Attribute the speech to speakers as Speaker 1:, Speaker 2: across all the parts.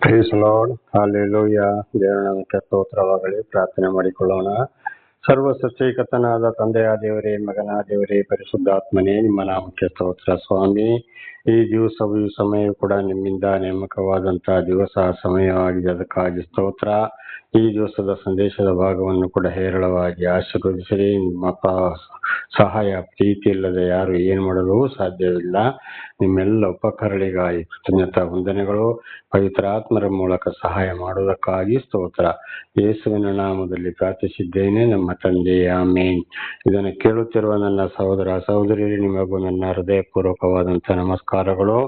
Speaker 1: Price lord, hallelujah. ದೇವರ ನಾಮಕ್ಕೆ ಸ್ತೋತ್ರವಾಗಲಿ. ಪ್ರಾರ್ಥನೆ ಮಾಡಿಕೊಳ್ಳೋಣ. ಸರ್ವ ಸೃಷ್ಟಿಕರ್ತನಾದ ತಂದೆಯ ದೇವರೇ, ಮಗನ ದೇವರೇ, ಪರಿಶುದ್ಧಾತ್ಮನೇ, ನಿಮ್ಮ ನಾಮಕ್ಕೆ ಸ್ತೋತ್ರ ಸ್ವಾಮಿ. ಈ ದಿವಸವು ಈ ಸಮಯ ಕೂಡ ನಿಮ್ಮಿಂದ ನೇಮಕವಾದಂತಹ ದಿವಸ ಸಮಯವಾಗಿದೆ, ಅದಕ್ಕಾಗಿ ಸ್ತೋತ್ರ. ಈ ದಿವಸದ ಸಂದೇಶದ ಭಾಗವನ್ನು ಕೂಡ ಹೇರಳವಾಗಿ ಆಶೀರ್ವದಿಸಿರಿ. ನಿಮ್ಮ ಸಹಾಯ ಪ್ರೀತಿ ಇಲ್ಲದೆ ಯಾರು ಏನು ಮಾಡಲು ಸಾಧ್ಯವಿಲ್ಲ. ನಿಮ್ಮೆಲ್ಲ ಉಪಕರಣಗಳಿಗಾಗಿ ಕೃತಜ್ಞತಾ ವಂದನೆಗಳು. ಪವಿತ್ರಾತ್ಮರ ಮೂಲಕ ಸಹಾಯ ಮಾಡುವುದಕ್ಕಾಗಿ ಸ್ತೋತ್ರ. ಯೇಸುವಿನ ನಾಮದಲ್ಲಿ ಪ್ರಾರ್ಥಿಸಿದ್ದೇನೆ, ನಮ್ಮ ತಂದೆ, ಆಮೇನ್. ಇದನ್ನು ಕೇಳುತ್ತಿರುವ ನನ್ನ ಸಹೋದರ ಸಹೋದರಿ, ನಿಮಗೂ ನನ್ನ ಹೃದಯಪೂರ್ವಕವಾದಂತಹ ನಮಸ್ಕಾರಗಳು.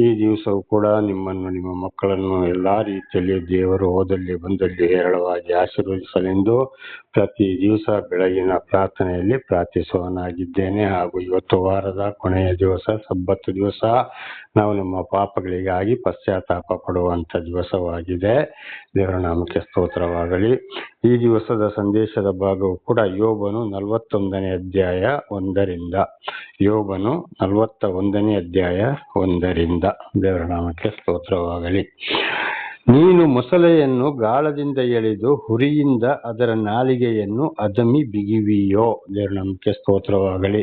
Speaker 1: ಈ ದಿವಸವೂ ಕೂಡ ನಿಮ್ಮನ್ನು, ನಿಮ್ಮ ಮಕ್ಕಳನ್ನು ಎಲ್ಲಾ ರೀತಿಯಲ್ಲಿ ದೇವರು ಹೋದಲ್ಲಿ ಬಂದಲ್ಲಿ ಹೇರಳವಾಗಿ ಆಶೀರ್ವದಿಸಲೆಂದು ಪ್ರತಿ ದಿವಸ ಬೆಳಗಿನ ಪ್ರಾರ್ಥನೆಯಲ್ಲಿ ಪ್ರಾರ್ಥಿಸುವನಾಗಿದ್ದೇನೆ. ಹಾಗೂ ಇವತ್ತು ವಾರದ ಕೊನೆಯ ದಿವಸ, ಸಬ್ಬತ್ತು ದಿವಸ, ನಾವು ನಮ್ಮ ಪಾಪಗಳಿಗಾಗಿ ಪಶ್ಚಾತ್ತಾಪ ಪಡುವಂತ ದಿವಸವಾಗಿದೆ. ದೇವರ ನಾಮಕ್ಕೆ ಸ್ತೋತ್ರವಾಗಲಿ. ಈ ದಿವಸದ ಸಂದೇಶದ ಭಾಗವು ಕೂಡ ಯೋಬನು 41ನೇ ಅಧ್ಯಾಯ 1ರಿಂದ. ಯೋಬನು 41ನೇ ಅಧ್ಯಾಯ 1ರಿಂದ. ದೇವರ ನಾಮಕ್ಕೆ ಸ್ತೋತ್ರವಾಗಲಿ. ನೀನು ಮೊಸಳೆಯನ್ನು ಗಾಳದಿಂದ ಎಳೆದು ಹುರಿಯಿಂದ ಅದರ ನಾಲಿಗೆಯನ್ನು ಅದಮಿ ಬಿಗಿವಿಯೋ. ದೇವರ ನಾಮಕ್ಕೆ ಸ್ತೋತ್ರವಾಗಲಿ.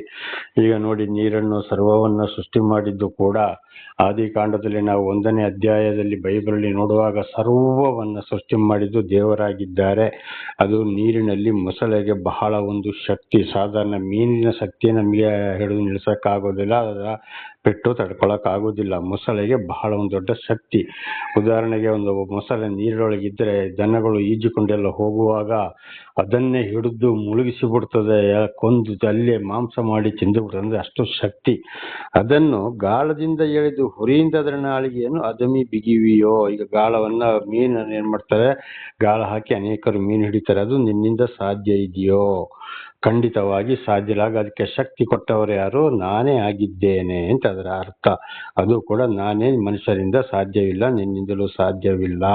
Speaker 1: ಈಗ ನೋಡಿ, ನೀರನ್ನು ಸರ್ವವನ್ನ ಸೃಷ್ಟಿ ಮಾಡಿದ್ದು ಕೂಡ ಆದಿಕಾಂಡದಲ್ಲಿ ನಾವು 1ನೇ ಅಧ್ಯಾಯದಲ್ಲಿ ಬೈಬಲಲ್ಲಿ ನೋಡುವಾಗ ಸರ್ವವನ್ನ ಸೃಷ್ಟಿ ಮಾಡಿದ್ದು ದೇವರಾಗಿದ್ದಾರೆ. ಅದು ನೀರಿನಲ್ಲಿ ಮೊಸಳೆಗೆ ಬಹಳ ಒಂದು ಶಕ್ತಿ. ಸಾಧಾರಣ ಮೀನಿನ ಶಕ್ತಿ ನಮಗೆ ಹಿಡಿದು ನಿಲ್ಲಿಸಕ್ಕಾಗೋದಿಲ್ಲ, ಅದರ ಪೆಟ್ಟು ತಡ್ಕೊಳಕ್ಕಾಗೋದಿಲ್ಲ. ಮೊಸಳೆಗೆ ಬಹಳ ಒಂದು ದೊಡ್ಡ ಶಕ್ತಿ. ಉದಾಹರಣೆಗೆ, ಒಂದು ಮೊಸಳೆ ನೀರೊಳಗಿದ್ರೆ ದನಗಳು ಈಜಿಕೊಂಡೆಲ್ಲ ಹೋಗುವಾಗ ಅದನ್ನೇ ಹಿಡಿದು ಮುಳುಗಿಸಿ ಬಿಡ್ತದೆ, ಕೊಂದು ಅಲ್ಲೇ ಮಾಂಸ ಮಾಡಿ ತಿಂದು ಬಿಡ್ತದೆ. ಅಂದ್ರೆ ಅಷ್ಟು ಶಕ್ತಿ. ಅದನ್ನು ಗಾಳದಿಂದ ಎಳೆದು ಹುರಿಯಿಂದ ಅದರ ನಾಲಿಗೆಯನ್ನು ಅದಮಿ ಬಿಗಿವಿಯೋ. ಈಗ ಗಾಳವನ್ನ, ಮೀನನ್ನು ಏನ್ ಮಾಡ್ತಾರೆ, ಗಾಳ ಹಾಕಿ ಅನೇಕರು ಮೀನು ಹಿಡಿತಾರೆ. ಅದು ನಿನ್ನಿಂದ ಸಾಧ್ಯ ಇದೆಯೋ? ಖಂಡಿತವಾಗಿ ಸಾಧ್ಯ ಇಲ್ಲ. ಅದಕ್ಕೆ ಶಕ್ತಿ ಕೊಟ್ಟವರು ಯಾರು? ನಾನೇ ಆಗಿದ್ದೇನೆ ಅಂತ ಅದರ ಅರ್ಥ. ಅದು ಕೂಡ ನಾನೇ, ಮನುಷ್ಯರಿಂದ ಸಾಧ್ಯವಿಲ್ಲ, ನಿನ್ನಿಂದಲೂ ಸಾಧ್ಯವಿಲ್ಲ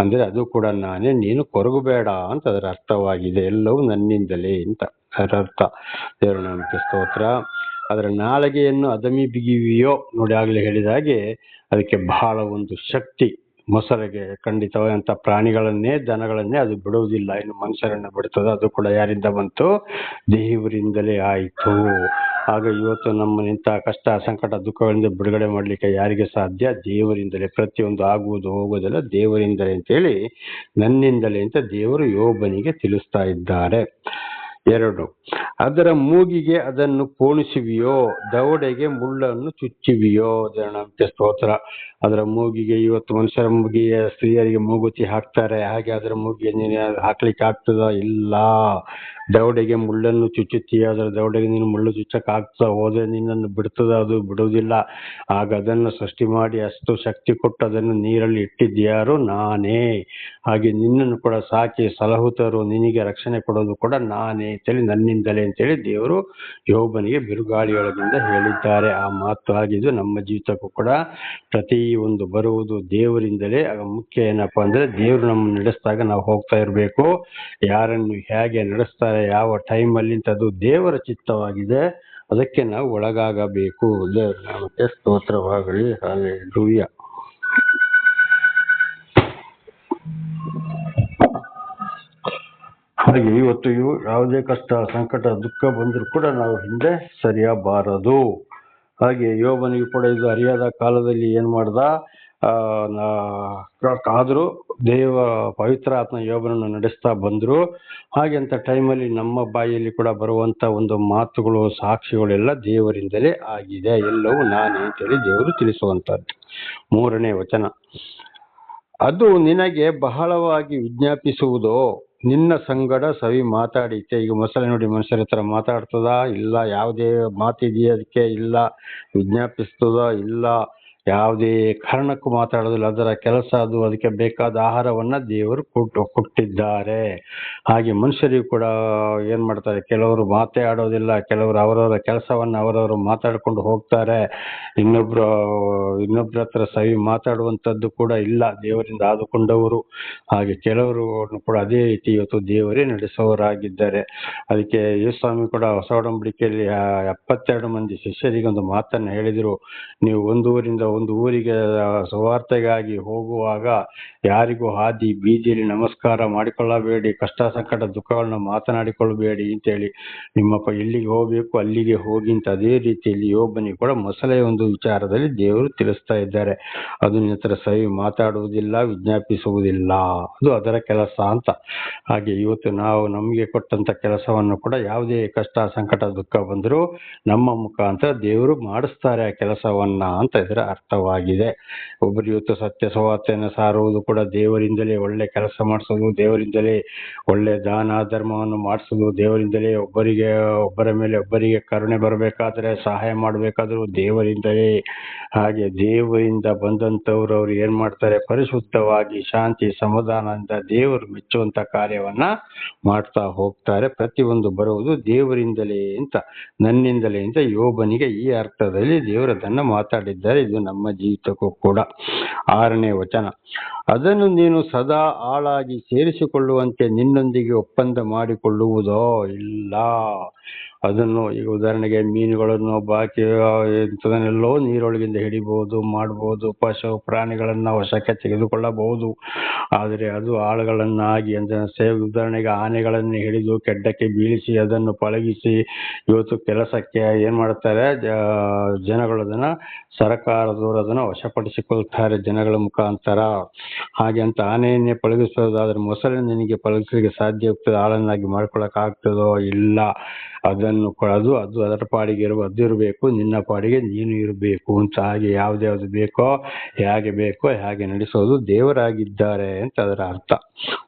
Speaker 1: ಅಂದ್ರೆ ಅದು ಕೂಡ ನಾನೇ, ನೀನು ಕೊರಗಬೇಡ ಅಂತ ಅದರ ಅರ್ಥವಾಗಿದೆ. ಎಲ್ಲವೂ ನನ್ನಿಂದಲೇ ಅಂತ ಅದರ ಅರ್ಥ. ದೇವರ ನಾಮಕ್ಕೆ ಸ್ತೋತ್ರ. ಅದರ ನಾಲಿಗೆಯನ್ನು ಅದಮಿ ಬಿಗಿವಿಯೋ. ನೋಡಿ, ಆಗ್ಲೇ ಹೇಳಿದ ಹಾಗೆ ಅದಕ್ಕೆ ಬಹಳ ಒಂದು ಶಕ್ತಿ. ಮೊಸಳೆಗೆ ಖಂಡಿತವಾಗಿ ಅಂತ ಪ್ರಾಣಿಗಳನ್ನೇ, ದನಗಳನ್ನೇ ಅದು ಬಿಡುವುದಿಲ್ಲ. ಇನ್ನು ಮನುಷ್ಯರನ್ನ ಬಿಡ್ತದೆ. ಅದು ಕೂಡ ಯಾರಿಂದ ಬಂತು? ದೇವರಿಂದಲೇ ಆಯಿತು. ಆಗ ಇವತ್ತು ನಮ್ಮ ಇಂತಹ ಕಷ್ಟ, ಸಂಕಟ, ದುಃಖಗಳಿಂದ ಬಿಡುಗಡೆ ಮಾಡಲಿಕ್ಕೆ ಯಾರಿಗೆ ಸಾಧ್ಯ? ದೇವರಿಂದಲೇ. ಪ್ರತಿಯೊಂದು ಆಗುವುದು ಹೋಗುವುದೆಲ್ಲ ದೇವರಿಂದಲೇ ಅಂತೇಳಿ, ನನ್ನಿಂದಲೇ ಅಂತ ದೇವರು ಯೋಬನಿಗೆ ತಿಳಿಸ್ತಾ ಇದ್ದಾರೆ. 2, ಅದರ ಮೂಗಿಗೆ ಅದನ್ನು ಪೋಣಿಸುವಿಯೋ, ದವಡೆಗೆ ಮುಳ್ಳನ್ನು ಚುಚ್ಚುವಿಯೋ. ದೇವರ ಸ್ತೋತ್ರ. ಅದರ ಮೂಗಿಗೆ, ಇವತ್ತು ಮನುಷ್ಯರ ಮೂಗಿಗೆ, ಸ್ತ್ರೀಯರಿಗೆ ಮೂಗುತಿ ಹಾಕ್ತಾರೆ, ಹಾಗೆ ಅದರ ಮೂಗಿಗೆ ನೀನು ಹಾಕ್ಲಿಕ್ಕೆ ಆಗ್ತದ? ಇಲ್ಲ. ದವಡೆಗೆ ಮುಳ್ಳನ್ನು ಚುಚ್ಚುತ್ತೀಯ, ಅದರ ದವಡೆಗೆ ನೀನು ಮುಳ್ಳು ಚುಚ್ಚಕ್ ಆಗ್ತದ? ಹೋದ್ರೆ ನಿನ್ನನ್ನು ಬಿಡ್ತದ? ಅದು ಬಿಡುವುದಿಲ್ಲ. ಆಗ ಅದನ್ನು ಸೃಷ್ಟಿ ಮಾಡಿ ಅಷ್ಟು ಶಕ್ತಿ ಕೊಟ್ಟು ಅದನ್ನು ನೀರಲ್ಲಿ ಇಟ್ಟಿದ್ಯಾರು? ನಾನೇ. ಹಾಗೆ ನಿನ್ನನ್ನು ಕೂಡ ಸಾಕಿ ಸಲಹುತ್ತರು, ನಿನಗೆ ರಕ್ಷಣೆ ಕೊಡೋದು ಕೂಡ ನಾನೇ ಅಂತೇಳಿ, ನನ್ನಿಂದಲೇ ಅಂತೇಳಿ ದೇವರು ಯೋಬನಿಗೆ ಬಿರುಗಾಳಿಯೊಳಗಿಂದ ಹೇಳಿದ್ದಾರೆ. ಆ ಮಾತು ಆಗಿದ್ದು ನಮ್ಮ ಜೀವಿತಕ್ಕೂ ಕೂಡ ಪ್ರತಿ ಒಂದು ಬರುವುದು ದೇವರಿಂದಲೇ. ಆಗ ಮುಖ್ಯ ಏನಪ್ಪಾ ಅಂದ್ರೆ, ದೇವರು ನಮ್ಮನ್ನು ನಡೆಸಿದಾಗ ನಾವು ಹೋಗ್ತಾ ಇರಬೇಕು. ಯಾರನ್ನು ಹೇಗೆ ನಡೆಸ್ತಾರೆ, ಯಾವ ಟೈಮಲ್ಲಿ ಅಂತ, ಅದು ದೇವರ ಚಿತ್ತವಾಗಿದೆ. ಅದಕ್ಕೆ ನಾವು ಒಳಗಾಗಬೇಕು. ದೇವರ ನಾಮಕ್ಕೆ ಸ್ತೋತ್ರವಾಗಲಿ. ಹಲ್ಲೆಲೂಯ. ಹಾಗೆ ಇವತ್ತು ಯಾವುದೇ ಕಷ್ಟ, ಸಂಕಟ, ದುಃಖ ಬಂದರೂ ಕೂಡ ನಾವು ಹಿಂದೆ ಸರಿಯಬಾರದು. ಹಾಗೆ ಯೋಬನಿಗೂ ಕೂಡ ಇದು ಅರಿಯಾದ ಕಾಲದಲ್ಲಿ ಏನ್ ಮಾಡ್ದ, ಆದ್ರೂ ಪವಿತ್ರ ಆತ್ಮ ಯೋಬನನ್ನು ನಡೆಸ್ತಾ ಬಂದ್ರು. ಹಾಗೆ ಅಂತ ಟೈಮಲ್ಲಿ ನಮ್ಮ ಬಾಯಲ್ಲಿ ಕೂಡ ಬರುವಂತ ಒಂದು ಮಾತುಗಳು, ಸಾಕ್ಷಿಗಳೆಲ್ಲ ದೇವರಿಂದಲೇ ಆಗಿದೆ. ಎಲ್ಲವೂ ನಾನೇ ಅಂತೇಳಿ ದೇವರು ತಿಳಿಸುವಂತದ್ದು. 3ನೇ ವಚನ, ಅದು ನಿನಗೆ ಬಹಳವಾಗಿ ವಿಜ್ಞಾಪಿಸುವುದೋ, ನಿನ್ನ ಸಂಗಡ ಸವಿ ಮಾತಾಡಿತೆ. ಈಗ ಮೊಸಳೆ ನೋಡಿ, ಮನುಷ್ಯರ ಹತ್ರ ಮಾತಾಡ್ತದ? ಇಲ್ಲ. ಯಾವುದೇ ಮಾತಿದೆಯಾ ಅದಕ್ಕೆ? ಇಲ್ಲ. ವಿಜ್ಞಾಪಿಸ್ತದ? ಇಲ್ಲ. ಯಾವುದೇ ಕಾರಣಕ್ಕೂ ಮಾತಾಡೋದಿಲ್ಲ. ಅದರ ಕೆಲಸ ಅದು. ಅದಕ್ಕೆ ಬೇಕಾದ ಆಹಾರವನ್ನ ದೇವರು ಕೊಟ್ಟಿದ್ದಾರೆ. ಹಾಗೆ ಮನುಷ್ಯರಿಗೂ ಕೂಡ ಏನ್ ಮಾಡ್ತಾರೆ, ಕೆಲವರು ಮಾತಾಡೋದಿಲ್ಲ, ಕೆಲವರು ಅವರವರ ಕೆಲಸವನ್ನ ಅವರವರು ಮಾತಾಡ್ಕೊಂಡು ಹೋಗ್ತಾರೆ. ಇನ್ನೊಬ್ರ ಹತ್ರ ಸವಿ ಮಾತಾಡುವಂತದ್ದು ಕೂಡ ಇಲ್ಲ, ದೇವರಿಂದ ಆದುಕೊಂಡವರು. ಹಾಗೆ ಕೆಲವರು ಕೂಡ ಅದೇ ರೀತಿ ಇವತ್ತು ದೇವರೇ ನಡೆಸುವವರಾಗಿದ್ದಾರೆ. ಅದಕ್ಕೆ ಯೇಸುಸ್ವಾಮಿ ಕೂಡ ಹೊಸ ಒಡಂಬಡಿಕೆಯಲ್ಲಿ 72 ಮಂದಿ ಶಿಷ್ಯರಿಗೆ ಒಂದು ಮಾತನ್ನ ಹೇಳಿದ್ರು. ನೀವು ಒಂದು ಊರಿಂದ ಒಂದು ಊರಿಗೆ ಸುವಾರ್ತೆಗಾಗಿ ಹೋಗುವಾಗ ಯಾರಿಗೂ ಹಾದಿ ಬೀದಿಯಲ್ಲಿ ನಮಸ್ಕಾರ ಮಾಡಿಕೊಳ್ಳಬೇಡಿ, ಕಷ್ಟ ಸಂಕಟ ದುಃಖಗಳನ್ನ ಮಾತನಾಡಿಕೊಳ್ಳಬೇಡಿ ಅಂತೇಳಿ ನಿಮ್ಮಪ್ಪ ಎಲ್ಲಿಗೆ ಹೋಗ್ಬೇಕು ಅಲ್ಲಿಗೆ ಹೋಗಿ ಅಂತ. ಅದೇ ರೀತಿಯಲ್ಲಿ ಯೋಬನಿಗೆ ಕೂಡ ಮೊಸಳೆಯ ಒಂದು ವಿಚಾರದಲ್ಲಿ ದೇವರು ತಿಳಿಸ್ತಾ ಇದ್ದಾರೆ. ಅದು ನಿನ್ನ ಹತ್ರ ಸರಿ ಮಾತಾಡುವುದಿಲ್ಲ, ವಿಜ್ಞಾಪಿಸುವುದಿಲ್ಲ, ಅದು ಅದರ ಕೆಲಸ ಅಂತ. ಹಾಗೆ ಇವತ್ತು ನಾವು ನಮಗೆ ಕೊಟ್ಟಂತ ಕೆಲಸವನ್ನು ಕೂಡ ಯಾವುದೇ ಕಷ್ಟ ಸಂಕಟ ದುಃಖ ಬಂದರೂ ನಮ್ಮ ಮುಖಾಂತರ ದೇವರು ಮಾಡಿಸ್ತಾರೆ ಆ ಕೆಲಸವನ್ನ ಅಂತ ಇದರ ಅರ್ಥವಾಗಿದೆ. ಒಬ್ಬರು ಇವತ್ತು ಸತ್ಯ ಸುವಾರ್ತೆಯನ್ನು ಸಾರುವುದು ಕೂಡ ದೇವರಿಂದಲೇ, ಒಳ್ಳೆ ಕೆಲಸ ಮಾಡಿಸೋದು ದೇವರಿಂದಲೇ, ಒಳ್ಳೆ ದಾನ ಧರ್ಮವನ್ನು ಮಾಡಿಸೋದು ದೇವರಿಂದಲೇ, ಒಬ್ಬರ ಮೇಲೆ ಒಬ್ಬರಿಗೆ ಕರುಣೆ ಬರಬೇಕಾದ್ರೆ ಸಹಾಯ ಮಾಡಬೇಕಾದ್ರೂ ದೇವರಿಂದಲೇ. ಹಾಗೆ ದೇವರಿಂದ ಬಂದಂಥವ್ರು ಅವ್ರು ಏನ್ ಮಾಡ್ತಾರೆ, ಪರಿಶುದ್ಧವಾಗಿ ಶಾಂತಿ ಸಮಾಧಾನದಿಂದ ದೇವರು ಮೆಚ್ಚುವಂತ ಕಾರ್ಯವನ್ನ ಮಾಡ್ತಾ ಹೋಗ್ತಾರೆ. ಪ್ರತಿಯೊಂದು ಬರುವುದು ದೇವರಿಂದಲೇ ಅಂತ, ನನ್ನಿಂದಲೇ ಅಂತ ಯೋಬನಿಗೆ ಈ ಅರ್ಥದಲ್ಲಿ ದೇವರದನ್ನ ಮಾತಾಡಿದ್ದಾರೆ. ಇದು ನಮ್ಮ ಜೀವಿತಕ್ಕೂ ಕೂಡ. 6ನೇ ವಚನ, ಅದನ್ನು ನೀನು ಸದಾ ಆಳಾಗಿ ಸೇರಿಸಿಕೊಳ್ಳುವಂತೆ ನಿನ್ನೊಂದಿಗೆ ಒಪ್ಪಂದ ಮಾಡಿಕೊಳ್ಳುವುದೋ ಇಲ್ಲ. ಅದನ್ನು ಈಗ ಉದಾಹರಣೆಗೆ ಮೀನುಗಳನ್ನು ಬಾಕಿ ಇಂಥದನ್ನೆಲ್ಲೋ ನೀರೊಳಗಿಂದ ಹಿಡಿಬಹುದು, ಮಾಡಬಹುದು, ಪಶು ಪ್ರಾಣಿಗಳನ್ನ ವಶಕ್ಕೆ ತೆಗೆದುಕೊಳ್ಳಬಹುದು. ಆದರೆ ಅದು ಆಳುಗಳನ್ನಾಗಿ ಅಂದ್ರೆ ಉದಾಹರಣೆಗೆ ಆನೆಗಳನ್ನು ಹಿಡಿದು ಕೆಡ್ಡಕ್ಕೆ ಬೀಳಿಸಿ ಅದನ್ನು ಪಳಗಿಸಿ ಇವತ್ತು ಕೆಲಸಕ್ಕೆ ಏನ್ ಮಾಡ್ತಾರೆ, ಜನಗಳು ಅದನ್ನ ಸರ್ಕಾರದವರು ಅದನ್ನ ವಶಪಡಿಸಿಕೊಳ್ತಾರೆ ಜನಗಳ ಮುಖಾಂತರ. ಹಾಗೆ ಅಂತ ಆನೆಯನ್ನೇ ಪಳಗಿಸೋದಾದ್ರೆ ಮೊಸಳೆ ನಿನಗೆ ಪಳಗಿಸಲಿಕ್ಕೆ ಸಾಧ್ಯ ಆಗ್ತದೆ, ಆಳನ್ನಾಗಿ ಮಾಡ್ಕೊಳಕ್ ಆಗ್ತದೋ ಇಲ್ಲ. ಅದನ್ನು ಅದು ಅದರ ಪಾಡಿಗೆ ಅದಿರಬೇಕು, ನಿನ್ನ ಪಾಡಿಗೆ ನೀನು ಇರಬೇಕು ಅಂತ. ಹಾಗೆ ಯಾವ್ದು ಬೇಕೋ ಹೇಗೆ ನಡೆಸೋದು ದೇವರಾಗಿದ್ದಾರೆ ಅಂತ ಅದರ ಅರ್ಥ.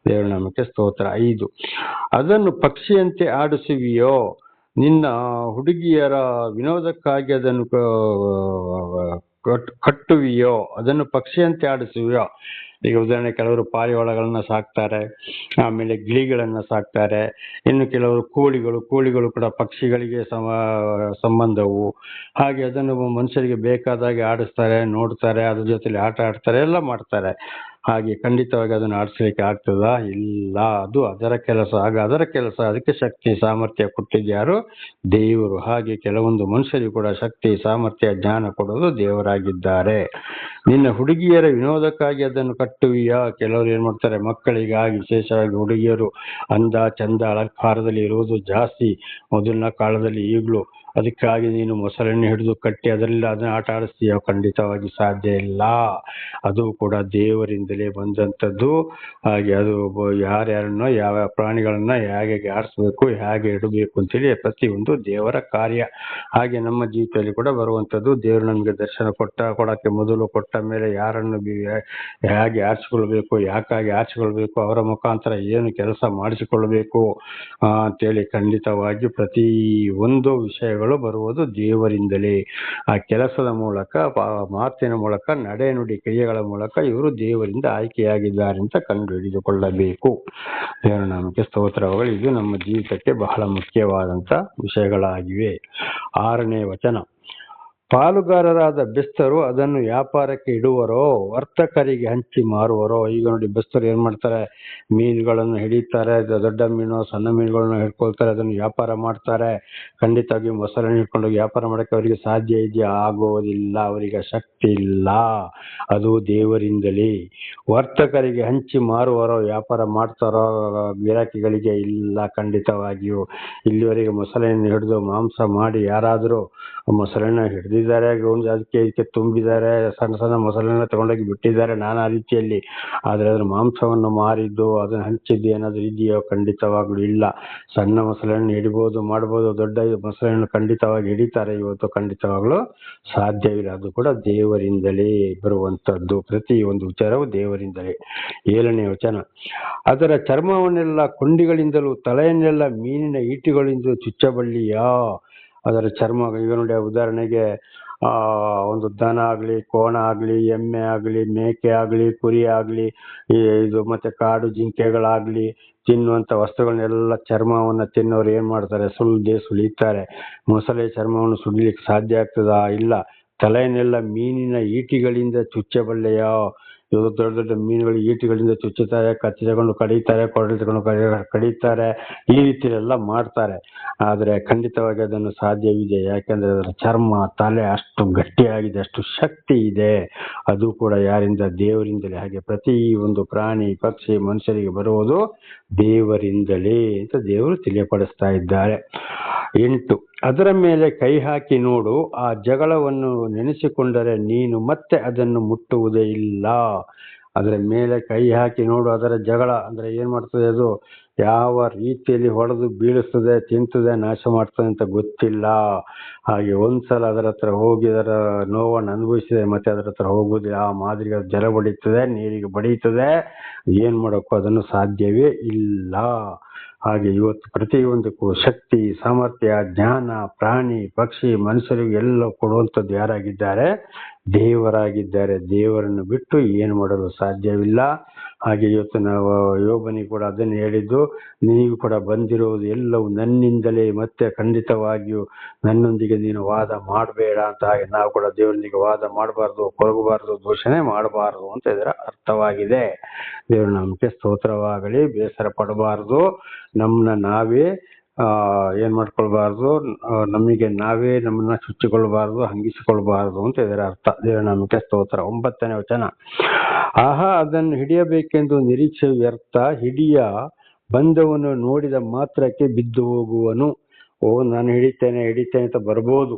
Speaker 1: ದೇವರ ನಾಮಕ್ಕೆ ಸ್ತೋತ್ರ. 5, ಅದನ್ನು ಪಕ್ಷಿಯಂತೆ ಆಡಿಸುವಿಯೋ, ನಿನ್ನ ಹುಡುಗಿಯರ ವಿನೋದಕ್ಕಾಗಿ ಅದನ್ನು ಕಟ್ಟುವಿಯೋ. ಅದನ್ನು ಪಕ್ಷಿಯಂತೆ ಆಡಿಸುವಿಯೋ. ಈಗ ಉದಾಹರಣೆ ಕೆಲವರು ಪಾರಿವಾಳಗಳನ್ನ ಸಾಕ್ತಾರೆ, ಆಮೇಲೆ ಗಿಳಿಗಳನ್ನ ಸಾಕ್ತಾರೆ, ಇನ್ನು ಕೆಲವರು ಕೋಳಿಗಳು ಕೂಡ ಪಕ್ಷಿಗಳಿಗೆ ಸಂಬಂಧವು. ಹಾಗೆ ಅದನ್ನು ಮನುಷ್ಯರಿಗೆ ಬೇಕಾದಾಗೆ ಆಡಿಸ್ತಾರೆ, ನೋಡ್ತಾರೆ, ಅದ್ರ ಜೊತೆಲಿ ಆಟ ಆಡ್ತಾರೆ, ಎಲ್ಲ ಮಾಡ್ತಾರೆ. ಹಾಗೆ ಖಂಡಿತವಾಗಿ ಅದನ್ನು ಆಡಿಸ್ಲಿಕ್ಕೆ ಆಗ್ತದಾ? ಇಲ್ಲ, ಅದು ಅದರ ಕೆಲಸ. ಅದಕ್ಕೆ ಶಕ್ತಿ ಸಾಮರ್ಥ್ಯ ಕೊಟ್ಟಿದ್ಯಾರು? ದೇವರು. ಹಾಗೆ ಕೆಲವೊಂದು ಮನುಷ್ಯರಿಗೂ ಕೂಡ ಶಕ್ತಿ ಸಾಮರ್ಥ್ಯ ಜ್ಞಾನ ಕೊಡೋದು ದೇವರಾಗಿದ್ದಾರೆ. ನಿನ್ನ ಹುಡುಗಿಯರ ವಿನೋದಕ್ಕಾಗಿ ಅದನ್ನು ಕಟ್ಟುವಿಯಾ. ಕೆಲವರು ಏನ್ ಮಾಡ್ತಾರೆ, ಮಕ್ಕಳಿಗಾಗಿ ವಿಶೇಷವಾಗಿ ಹುಡುಗಿಯರು ಅಂದ ಚಂದ ಅಲಂಕಾರದಲ್ಲಿ ಇರುವುದು ಜಾಸ್ತಿ ಮೊದಲಿನ ಕಾಲದಲ್ಲಿ, ಈಗಲೂ. ಅದಕ್ಕಾಗಿ ನೀನು ಮೊಸಳೆಯನ್ನು ಹಿಡಿದು ಕಟ್ಟಿ ಅದರಲ್ಲಿ ಅದನ್ನ ಆಟ ಆಡಿಸ್ತೀಯ? ಖಂಡಿತವಾಗಿ ಸಾಧ್ಯ ಇಲ್ಲ. ಅದು ಕೂಡ ದೇವರಿಂದಲೇ ಬಂದಂಥದ್ದು. ಹಾಗೆ ಅದು ಯಾರ್ಯಾರನ್ನೋ ಯಾವ ಪ್ರಾಣಿಗಳನ್ನ ಹೇಗೆ ಆಡಿಸ್ಬೇಕು, ಹೇಗೆ ಇಡಬೇಕು ಅಂತೇಳಿ ಪ್ರತಿಯೊಂದು ದೇವರ ಕಾರ್ಯ. ಹಾಗೆ ನಮ್ಮ ಜೀವಿತದಲ್ಲಿ ಕೂಡ ಬರುವಂಥದ್ದು. ದೇವರು ನಮಗೆ ದರ್ಶನ ಕೊಡಕ್ಕೆ ಮೊದಲು ಕೊಟ್ಟ ಮೇಲೆ ಯಾರನ್ನು ಹೇಗೆ ಆರಿಸಿಕೊಳ್ಬೇಕು, ಯಾಕಾಗಿ ಆರಿಸಿಕೊಳ್ಬೇಕು, ಅವರ ಮುಖಾಂತರ ಏನು ಕೆಲಸ ಮಾಡಿಸಿಕೊಳ್ಬೇಕು ಅಂತೇಳಿ ಖಂಡಿತವಾಗಿ ಪ್ರತಿ ಒಂದು ವಿಷಯಗಳು ಬರುವುದು ದೇವರಿಂದಲೇ. ಆ ಕೆಲಸದ ಮೂಲಕ, ಮಾತಿನ ಮೂಲಕ, ನಡೆ ನುಡಿ ಕ್ರಿಯೆಗಳ ಮೂಲಕ ಇವರು ದೇವರಿಂದ ಆಯ್ಕೆಯಾಗಿದ್ದಾರೆ ಅಂತ ಕಂಡು ಹಿಡಿದುಕೊಳ್ಳಬೇಕು. ದೇವರ ನಾಮಕ್ಕೆ ಸ್ತೋತ್ರಗಳು. ಇದು ನಮ್ಮ ಜೀವಿತಕ್ಕೆ ಬಹಳ ಮುಖ್ಯವಾದಂತ ವಿಷಯಗಳಾಗಿವೆ. 6ನೇ ವಚನ, ಪಾಲುಗಾರರಾದ ಬೆಸ್ತರು ಅದನ್ನು ವ್ಯಾಪಾರಕ್ಕೆ ಇಡುವರೋ, ವರ್ತಕರಿಗೆ ಹಂಚಿ ಮಾರುವರೋ. ಈಗ ನೋಡಿ, ಬೆಸ್ತರು ಏನ್ ಮಾಡ್ತಾರೆ, ಮೀನುಗಳನ್ನು ಹಿಡಿತಾರೆ, ದೊಡ್ಡ ಮೀನು ಸಣ್ಣ ಮೀನುಗಳನ್ನು ಹಿಡ್ಕೊಳ್ತಾರೆ, ಅದನ್ನು ವ್ಯಾಪಾರ ಮಾಡ್ತಾರೆ. ಖಂಡಿತವಾಗಿ ಮೊಸರನ್ನು ಹಿಡ್ಕೊಂಡೋಗಿ ವ್ಯಾಪಾರ ಮಾಡಕ್ಕೆ ಅವರಿಗೆ ಸಾಧ್ಯ ಇದೆಯಾ? ಆಗೋದಿಲ್ಲ, ಅವರಿಗೆ ಶಕ್ತಿ ಇಲ್ಲ. ಅದು ದೇವರಿಂದಲೇ. ವರ್ತಕರಿಗೆ ಹಂಚಿ ಮಾರುವರೋ, ವ್ಯಾಪಾರ ಮಾಡ್ತಾರೋ ಗಿರಾಕಿಗಳಿಗೆ? ಇಲ್ಲ, ಖಂಡಿತವಾಗಿಯೂ. ಇಲ್ಲಿವರೆಗೆ ಮೊಸಳೆಯನ್ನು ಹಿಡಿದು ಮಾಂಸ ಮಾಡಿ ಯಾರಾದರೂ ಮೊಸಳೆನ ಹಿಡಿದಿದ್ದಾರೆ, ಅದಕ್ಕೆ ತುಂಬಿದ್ದಾರೆ, ಸಣ್ಣ ಮೊಸಳೆನ ತಗೊಂಡೋಗಿ ಬಿಟ್ಟಿದ್ದಾರೆ ನಾನಾ ರೀತಿಯಲ್ಲಿ. ಆದ್ರೆ ಅದ್ರ ಮಾಂಸವನ್ನು ಮಾರಿದ್ದು, ಅದನ್ನ ಹಂಚಿದ್ದು ಏನಾದ್ರು ಇದೆಯೋ? ಖಂಡಿತವಾಗ್ಲೂ ಇಲ್ಲ. ಸಣ್ಣ ಮೊಸಳೆಯನ್ನು ಹಿಡಿಬಹುದು, ಮಾಡಬಹುದು, ದೊಡ್ಡ ಮೊಸಳೆಯನ್ನು ಖಂಡಿತವಾಗಿ ಹಿಡಿತಾರೆ ಇವತ್ತು. ಖಂಡಿತವಾಗ್ಲೂ ಸಾಧ್ಯವಿಲ್ಲ. ಅದು ಕೂಡ ದೇವರಿಂದಲೇ ಬರುವಂತದ್ದು. ಪ್ರತಿ ಒಂದು ವಿಚಾರವು ದೇವರಿಂದಲೇ. 7ನೇ ವಚನ, ಅದರ ಚರ್ಮವನ್ನೆಲ್ಲ ಕೊಂಡಿಗಳಿಂದಲೂ ತಲೆಯನ್ನೆಲ್ಲ ಮೀನಿನ ಈಟಿಗಳಿಂದ ಚುಚ್ಚಬಳ್ಳಿಯಾ. ಅದರ ಚರ್ಮ, ಈಗ ನೋಡಿ ಉದಾಹರಣೆಗೆ ಒಂದು ದನ ಆಗ್ಲಿ, ಕೋಣ ಆಗ್ಲಿ, ಎಮ್ಮೆ ಆಗ್ಲಿ, ಮೇಕೆ ಆಗ್ಲಿ, ಕುರಿ ಆಗ್ಲಿ, ಇದು ಮತ್ತೆ ಕಾಡು ಜಿಂಕೆಗಳಾಗ್ಲಿ, ತಿನ್ನುವಂತ ವಸ್ತುಗಳನ್ನೆಲ್ಲ ಚರ್ಮವನ್ನ ತಿನ್ನೋರು ಏನ್ ಮಾಡ್ತಾರೆ, ಸುಲಿತಾರೆ. ಮೊಸಳೆ ಚರ್ಮವನ್ನು ಸುಡ್ಲಿಕ್ಕೆ ಸಾಧ್ಯ ಆಗ್ತದಾ? ಇಲ್ಲ. ತಲೆಯನ್ನೆಲ್ಲ ಮೀನಿನ ಈಟಿಗಳಿಂದ ಚುಚ್ಚಬಲ್ಲೆಯೋ. ಇವರು ದೊಡ್ಡ ದೊಡ್ಡ ಮೀನುಗಳು ಈಟಿಗಳಿಂದ ಚುಚ್ಚುತ್ತಾರೆ, ಕತ್ತಿ ತಗೊಂಡು ಕಡಿತಾರೆ, ಕೊರಳು ತಗೊಂಡು ಕಡಿತಾರೆ, ಈ ರೀತಿ ಎಲ್ಲ ಮಾಡ್ತಾರೆ. ಆದರೆ ಖಂಡಿತವಾಗಿ ಅದನ್ನು ಸಾಧ್ಯವಿದೆ. ಯಾಕೆಂದ್ರೆ ಅದರ ಚರ್ಮ, ತಲೆ ಅಷ್ಟು ಗಟ್ಟಿಯಾಗಿದೆ, ಅಷ್ಟು ಶಕ್ತಿ ಇದೆ. ಅದು ಕೂಡ ಯಾರಿಂದ? ದೇವರಿಂದಲೇ. ಹಾಗೆ ಪ್ರತಿ ಒಂದು ಪ್ರಾಣಿ, ಪಕ್ಷಿ, ಮನುಷ್ಯರಿಗೆ ಬರುವುದು ದೇವರಿಂದಲೇ ಅಂತ ದೇವರು ತಿಳಿಯಪಡಿಸ್ತಾ ಇದ್ದಾರೆ. 8, ಅದರ ಮೇಲೆ ಕೈ ಹಾಕಿ ನೋಡು, ಆ ಜಗಳವನ್ನು ನೆನೆಸಿಕೊಂಡರೆ ನೀನು ಮತ್ತೆ ಅದನ್ನು ಮುಟ್ಟುವುದೇ ಇಲ್ಲ. ಅದರ ಮೇಲೆ ಕೈ ಹಾಕಿ ನೋಡು, ಅದರ ಜಗಳ ಅಂದ್ರೆ ಏನ್ ಮಾಡ್ತದೆ, ಅದು ಯಾವ ರೀತಿಯಲ್ಲಿ ಹೊಡೆದು ಬೀಳಿಸ್ತದೆ, ತಿಂತದೆ, ನಾಶ ಮಾಡ್ತದೆ ಅಂತ ಗೊತ್ತಿಲ್ಲ. ಹಾಗೆ ಒಂದ್ಸಲ ಅದರ ಹತ್ರ ಹೋಗಿ ಅದರ ನೋವನ್ನು ಅನುಭವಿಸಿದೆ ಮತ್ತೆ ಅದರ ಹತ್ರ ಹೋಗುವುದಿಲ್ಲ. ಆ ಮಾದರಿಗೆ ಜಲ ಬಡೀತದೆ, ನೀರಿಗೆ ಬಡೀತದೆ, ಏನ್ ಮಾಡೋಕ್ಕೂ ಅದನ್ನು ಸಾಧ್ಯವೇ ಇಲ್ಲ. ಹಾಗೆ ಇವತ್ತು ಪ್ರತಿಯೊಂದಕ್ಕೂ ಶಕ್ತಿ, ಸಾಮರ್ಥ್ಯ, ಜ್ಞಾನ ಪ್ರಾಣಿ, ಪಕ್ಷಿ, ಮನುಷ್ಯರಿಗೆ ಎಲ್ಲ ಕೊಡುವಂಥದ್ದು ಯಾರಾಗಿದ್ದಾರೆ? ದೇವರಾಗಿದ್ದಾರೆ. ದೇವರನ್ನು ಬಿಟ್ಟು ಏನು ಮಾಡಲು ಸಾಧ್ಯವಿಲ್ಲ. ಹಾಗೆ ಇವತ್ತು ನಾವು ಯೋಬನಿಗೆ ಕೂಡ ಅದನ್ನು ಹೇಳಿದ್ದು, ನೀವು ಕೂಡ ಬಂದಿರುವುದು ಎಲ್ಲವೂ ನನ್ನಿಂದಲೇ, ಮತ್ತೆ ಖಂಡಿತವಾಗಿಯೂ ನನ್ನೊಂದಿಗೆ ನೀನು ವಾದ ಮಾಡಬೇಡ ಅಂತ. ಹಾಗೆ ನಾವು ಕೂಡ ದೇವರೊಂದಿಗೆ ವಾದ ಮಾಡಬಾರ್ದು, ಕೊರಗಬಾರ್ದು, ದೂಷಣೆ ಮಾಡಬಾರ್ದು ಅಂತ ಇದರ ಅರ್ಥವಾಗಿದೆ. ದೇವರ ನಾಮಕ್ಕೆ ಸ್ತೋತ್ರವಾಗಲಿ. ಬೇಸರ ಪಡಬಾರ್ದು, ನಮ್ಮನ್ನ ನಾವೇ ಏನ್ ಮಾಡ್ಕೊಳ್ಬಾರ್ದು, ನಮಗೆ ನಾವೇ ನಮ್ಮನ್ನ ಚುಚ್ಚಿಕೊಳ್ಬಾರ್ದು, ಹಂಗಿಸಿಕೊಳ್ಬಾರ್ದು ಅಂತ ಇದರ ಅರ್ಥ. ದೇವರ ನಾಮಕ್ಕೆ ಸ್ತೋತ್ರ. 9ನೇ ವಚನ, ಆಹಾ ಅದನ್ನು ಹಿಡಿಯಬೇಕೆಂದು ನಿರೀಕ್ಷೆ ವ್ಯರ್ಥ, ಹಿಡಿಯ ಬಂದವನು ನೋಡಿದ ಮಾತ್ರಕ್ಕೆ ಬಿದ್ದು ಹೋಗುವನು. ನಾನು ಹಿಡಿತೇನೆ ಅಂತ ಬರ್ಬೋದು.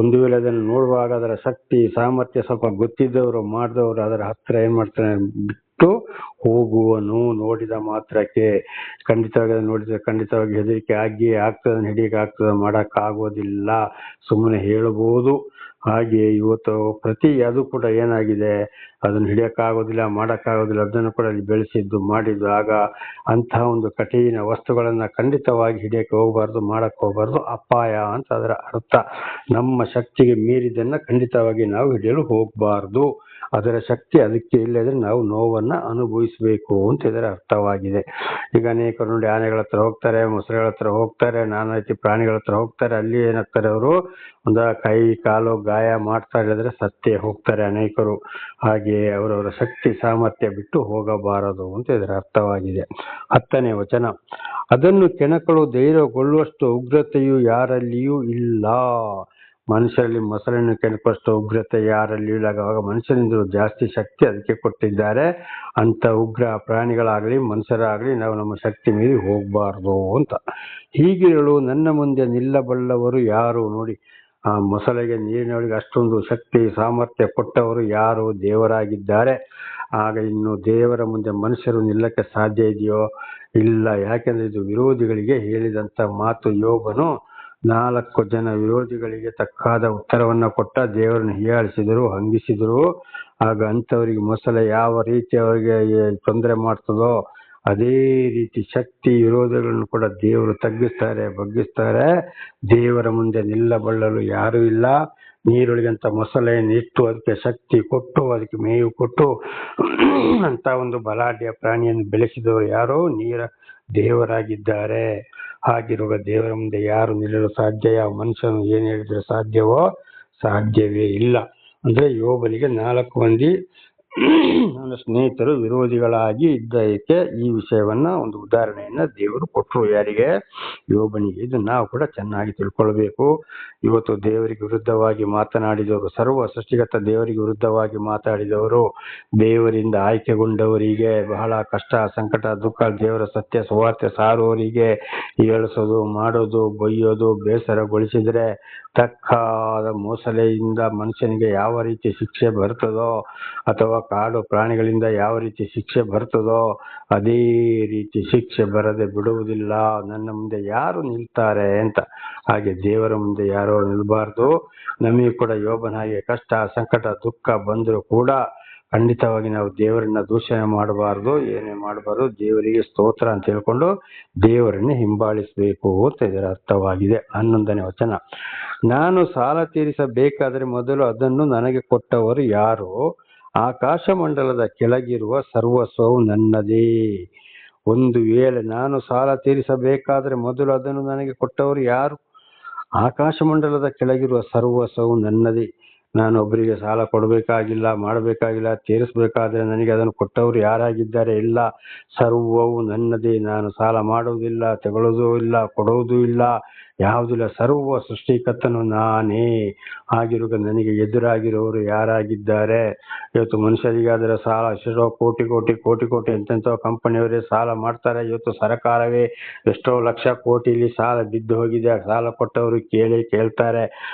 Speaker 1: ಒಂದು ವೇಳೆ ಅದನ್ನು ನೋಡುವಾಗ ಅದರ ಶಕ್ತಿ, ಸಾಮರ್ಥ್ಯ ಸ್ವಲ್ಪ ಗೊತ್ತಿದ್ದವರು, ಮಾಡಿದವರು ಅದರ ಹತ್ರ ಏನ್ ಮಾಡ್ತಾನೆ, ಬಿಟ್ಟು ಹೋಗುವನು. ನೋಡಿದ ಮಾತ್ರಕ್ಕೆ ಖಂಡಿತವಾಗಿ ಹೆದರಿಕೆ ಆಗ್ತದೆ, ಹಿಡಿಯಕ್ಕೆ ಆಗ್ತದೆ, ಮಾಡಕ್ ಆಗೋದಿಲ್ಲ, ಸುಮ್ಮನೆ ಹೇಳಬಹುದು. ಹಾಗೆ ಇವತ್ತು ಅದು ಕೂಡ ಏನಾಗಿದೆ, ಅದನ್ನು ಹಿಡಿಯಕ್ಕಾಗೋದಿಲ್ಲ, ಮಾಡಕ್ಕಾಗೋದಿಲ್ಲ, ಅದನ್ನು ಕೂಡ ಬೆಳೆಸಿದ್ದು ಮಾಡಿದ್ದು. ಆಗ ಅಂತಹ ಒಂದು ಕಠಿಣ ವಸ್ತುಗಳನ್ನ ಖಂಡಿತವಾಗಿ ಹಿಡಿಯಕ್ಕೆ ಹೋಗಬಾರ್ದು, ಮಾಡಕ್ ಹೋಗಬಾರ್ದು, ಅಪಾಯ ಅಂತ ಅದರ ಅರ್ಥ. ನಮ್ಮ ಶಕ್ತಿಗೆ ಮೀರಿದನ್ನ ಖಂಡಿತವಾಗಿ ನಾವು ಹಿಡಿಯಲು ಹೋಗಬಾರ್ದು. ಅದರ ಶಕ್ತಿ ಅದಕ್ಕೆ ಇಲ್ಲದ್ರೆ ನಾವು ನೋವನ್ನ ಅನುಭವಿಸಬೇಕು ಅಂತ ಇದರ ಅರ್ಥವಾಗಿದೆ. ಈಗ ಅನೇಕರು ನೋಡಿ, ಆನೆಗಳ ಹತ್ರ ಹೋಗ್ತಾರೆ, ಮೊಸಳೆಗಳ ಹತ್ರ ಹೋಗ್ತಾರೆ, ನಾನಾ ರೀತಿ ಪ್ರಾಣಿಗಳ ಹತ್ರ ಹೋಗ್ತಾರೆ. ಅಲ್ಲಿ ಏನಾಗ್ತಾರೆ, ಅವರು ಒಂದು ಕೈ ಕಾಲು ಗಾಯ ಮಾಡ್ತಾ ಇದ್ರೆ ಸತ್ತೇ ಹೋಗ್ತಾರೆ ಅನೇಕರು. ಹಾಗೆ ಅವರವರ ಶಕ್ತಿ ಸಾಮರ್ಥ್ಯ ಬಿಟ್ಟು ಹೋಗಬಾರದು ಅಂತ ಇದರ ಅರ್ಥವಾಗಿದೆ. 10ನೇ ವಚನ, ಅದನ್ನು ಕೆಣಕಲು ಧೈರ್ಯಗೊಳ್ಳುವಷ್ಟು ಉಗ್ರತೆಯು ಯಾರಲ್ಲಿಯೂ ಇಲ್ಲ. ಮನುಷ್ಯರಲ್ಲಿ ಮೊಸಳೆಯನ್ನು ಕೆಣಕುವಷ್ಟು ಉಗ್ರತೆ ಯಾರಲ್ಲಿಯೂ ಇಲ್ಲ. ಆವಾಗ ಮನುಷ್ಯರಿಂದ ಜಾಸ್ತಿ ಶಕ್ತಿ ಅದಕ್ಕೆ ಕೊಟ್ಟಿದ್ದಾರೆ. ಅಂತ ಉಗ್ರ ಪ್ರಾಣಿಗಳಾಗ್ಲಿ ಮನುಷ್ಯರಾಗ್ಲಿ ನಾವು ನಮ್ಮ ಶಕ್ತಿ ಮೀರಿ ಹೋಗ್ಬಾರ್ದು ಅಂತ. ಹೀಗಿರಲು ನನ್ನ ಮುಂದೆ ನಿಲ್ಲಬಲ್ಲವರು ಯಾರು? ನೋಡಿ, ಆ ಮೊಸಳೆಗೆ ನೀರಿನೊಳಗೆ ಅಷ್ಟೊಂದು ಶಕ್ತಿ ಸಾಮರ್ಥ್ಯ ಕೊಟ್ಟವರು ಯಾರು? ದೇವರಾಗಿದ್ದಾರೆ. ಆಗ ಇನ್ನು ದೇವರ ಮುಂದೆ ಮನುಷ್ಯರು ನಿಲ್ಲಕ್ಕೆ ಸಾಧ್ಯ ಇದೆಯೋ? ಇಲ್ಲ. ಯಾಕೆಂದ್ರೆ ಇದು ವಿರೋಧಿಗಳಿಗೆ ಹೇಳಿದಂತ ಮಾತು. ಯೋಬನು 4 ಜನ ವಿರೋಧಿಗಳಿಗೆ ತಕ್ಕಾದ ಉತ್ತರವನ್ನ ಕೊಟ್ಟ. ದೇವರನ್ನು ಹೀಯಾಳಿಸಿದರು, ಹಂಗಿಸಿದರು. ಆಗ ಅಂಥವರಿಗೆ ಮೊಸಳೆ ಯಾವ ರೀತಿ ಅವರಿಗೆ ತೊಂದರೆ ಮಾಡ್ತದೋ ಅದೇ ರೀತಿ ಶಕ್ತಿ ವಿರೋಧಗಳನ್ನು ಕೂಡ ದೇವರು ತಗ್ಗಿಸ್ತಾರೆ, ಬಗ್ಗಿಸ್ತಾರೆ. ದೇವರ ಮುಂದೆ ನಿಲ್ಲಬಲ್ಲಲು ಯಾರು ಇಲ್ಲ. ನೀರೊಳಗಂತ ಮೊಸಳೆಯನ್ನು ಇಟ್ಟು ಅದಕ್ಕೆ ಶಕ್ತಿ ಕೊಟ್ಟು ಅದಕ್ಕೆ ಮೇವು ಕೊಟ್ಟು ಅಂತ ಒಂದು ಬಲಾಢ್ಯ ಪ್ರಾಣಿಯನ್ನು ಬೆಳೆಸಿದವರು ಯಾರು? ದೇವರಾಗಿದ್ದಾರೆ. ಹಾಗಿರುವ ದೇವರ ಮುಂದೆ ಯಾರು ನಿಲ್ಲಲು ಸಾಧ್ಯ? ಯಾವ ಮನುಷ್ಯನು ಏನ್ ಹೇಳಿದ್ರೆ ಸಾಧ್ಯವೋ? ಸಾಧ್ಯವೇ ಇಲ್ಲ. ಅಂದ್ರೆ ಯೋಬನಿಗೆ 4 ಮಂದಿ ನನ್ನ ಸ್ನೇಹಿತರು ವಿರೋಧಿಗಳಾಗಿ ಇದ್ದಕ್ಕೆ ಈ ವಿಷಯವನ್ನ ಒಂದು ಉದಾಹರಣೆಯನ್ನ ದೇವರು ಕೊಟ್ಟರು. ಯಾರಿಗೆ? ಯೋಬನಿಗೆ. ಇದು ನಾವು ಕೂಡ ಚೆನ್ನಾಗಿ ತಿಳ್ಕೊಳ್ಬೇಕು. ಇವತ್ತು ದೇವರಿಗೆ ವಿರುದ್ಧವಾಗಿ ಮಾತನಾಡಿದವರು, ಸರ್ವ ಸೃಷ್ಟಿಗತ ದೇವರಿಗೆ ವಿರುದ್ಧವಾಗಿ ಮಾತಾಡಿದವರು, ದೇವರಿಂದ ಆಯ್ಕೆಗೊಂಡವರಿಗೆ ಬಹಳ ಕಷ್ಟ, ಸಂಕಟ, ದುಃಖ, ದೇವರ ಸತ್ಯ ಸುವಾರ್ತೆ ಸಾರುವವರಿಗೆ ಏಳಿಸೋದು, ಮಾಡೋದು, ಬೈಯೋದು, ಬೇಸರಗೊಳಿಸಿದ್ರೆ ತಕ್ಕಾದ ಮೊಸಳೆಯಿಂದ ಮನುಷ್ಯನಿಗೆ ಯಾವ ರೀತಿ ಶಿಕ್ಷೆ ಬರ್ತದೋ, ಅಥವಾ ಕಾಡು ಪ್ರಾಣಿಗಳಿಂದ ಯಾವ ರೀತಿ ಶಿಕ್ಷೆ ಬರ್ತದೋ ಅದೇ ರೀತಿ ಶಿಕ್ಷೆ ಬರದೆ ಬಿಡುವುದಿಲ್ಲ. ನನ್ನ ಮುಂದೆ ಯಾರು ನಿಲ್ತಾರೆ ಅಂತ. ಹಾಗೆ ದೇವರ ಮುಂದೆ ಯಾರೋ ನಿಲ್ಬಾರ್ದು. ನಮಗೆ ಕೂಡ ಯೋಬನ ಹಾಗೆ ಕಷ್ಟ, ಸಂಕಟ, ದುಃಖ ಬಂದರೂ ಕೂಡ ಖಂಡಿತವಾಗಿ ನಾವು ದೇವರನ್ನ ದೂಷಣೆ ಮಾಡಬಾರ್ದು, ಏನೇ ಮಾಡಬಾರ್ದು. ದೇವರಿಗೆ ಸ್ತೋತ್ರ ಅಂತ ಹೇಳ್ಕೊಂಡು ದೇವರನ್ನೇ ಹಿಂಬಾಲಿಸಬೇಕು ಅಂತ ಇದರ ಅರ್ಥವಾಗಿದೆ. 11ನೇ ವಚನ, ನಾನು ಸಾಲ ತೀರಿಸಬೇಕಾದರೆ ಮೊದಲು ಅದನ್ನು ನನಗೆ ಕೊಟ್ಟವರು ಯಾರು? ಆಕಾಶ ಮಂಡಲದ ಕೆಳಗಿರುವ ಸರ್ವಸ್ವವು ನನ್ನದೇ. ಒಂದು ವೇಳೆ ನಾನು ಸಾಲ ತೀರಿಸಬೇಕಾದ್ರೆ ಮೊದಲು ಅದನ್ನು ನನಗೆ ಕೊಟ್ಟವರು ಯಾರು? ಆಕಾಶ ಮಂಡಲದ ಕೆಳಗಿರುವ ಸರ್ವಸ್ವವು ನನ್ನದೇ. ನಾನು ಒಬ್ಬರಿಗೆ ಸಾಲ ಕೊಡಬೇಕಾಗಿಲ್ಲ, ಮಾಡಬೇಕಾಗಿಲ್ಲ, ತೀರಿಸಬೇಕಾದ್ರೆ ನನಗೆ ಅದನ್ನು ಕೊಟ್ಟವರು ಯಾರಾಗಿದ್ದಾರೆ? ಇಲ್ಲ, ಸರ್ವವು ನನ್ನದೇ. ನಾನು ಸಾಲ ಮಾಡುವುದಿಲ್ಲ, ತಗೊಳ್ಳೋದು ಇಲ್ಲ, ಕೊಡುವುದೂ ಇಲ್ಲ, ಯಾವುದಿಲ್ಲ. ಸರ್ವ ಸೃಷ್ಟಿಕರ್ತನು ನಾನೇ ಆಗಿರುವ ನನಗೆ ಎದುರಾಗಿರೋರು ಯಾರಾಗಿದ್ದಾರೆ? ಇವತ್ತು ಮನುಷ್ಯರಿಗಾದರೆ ಸಾಲ ಎಷ್ಟೋ ಕೋಟಿ ಕೋಟಿ ಕೋಟಿ ಕೋಟಿ ಎಂತೆಂಥೋ ಕಂಪನಿಯವರೇ ಸಾಲ ಮಾಡ್ತಾರೆ. ಇವತ್ತು ಸರ್ಕಾರವೇ ಎಷ್ಟೋ ಲಕ್ಷ ಕೋಟಿಲಿ ಸಾಲ ಬಿದ್ದು ಹೋಗಿದೆ. ಸಾಲ ಕೊಟ್ಟವರು ಕೇಳ್ತಾರೆ.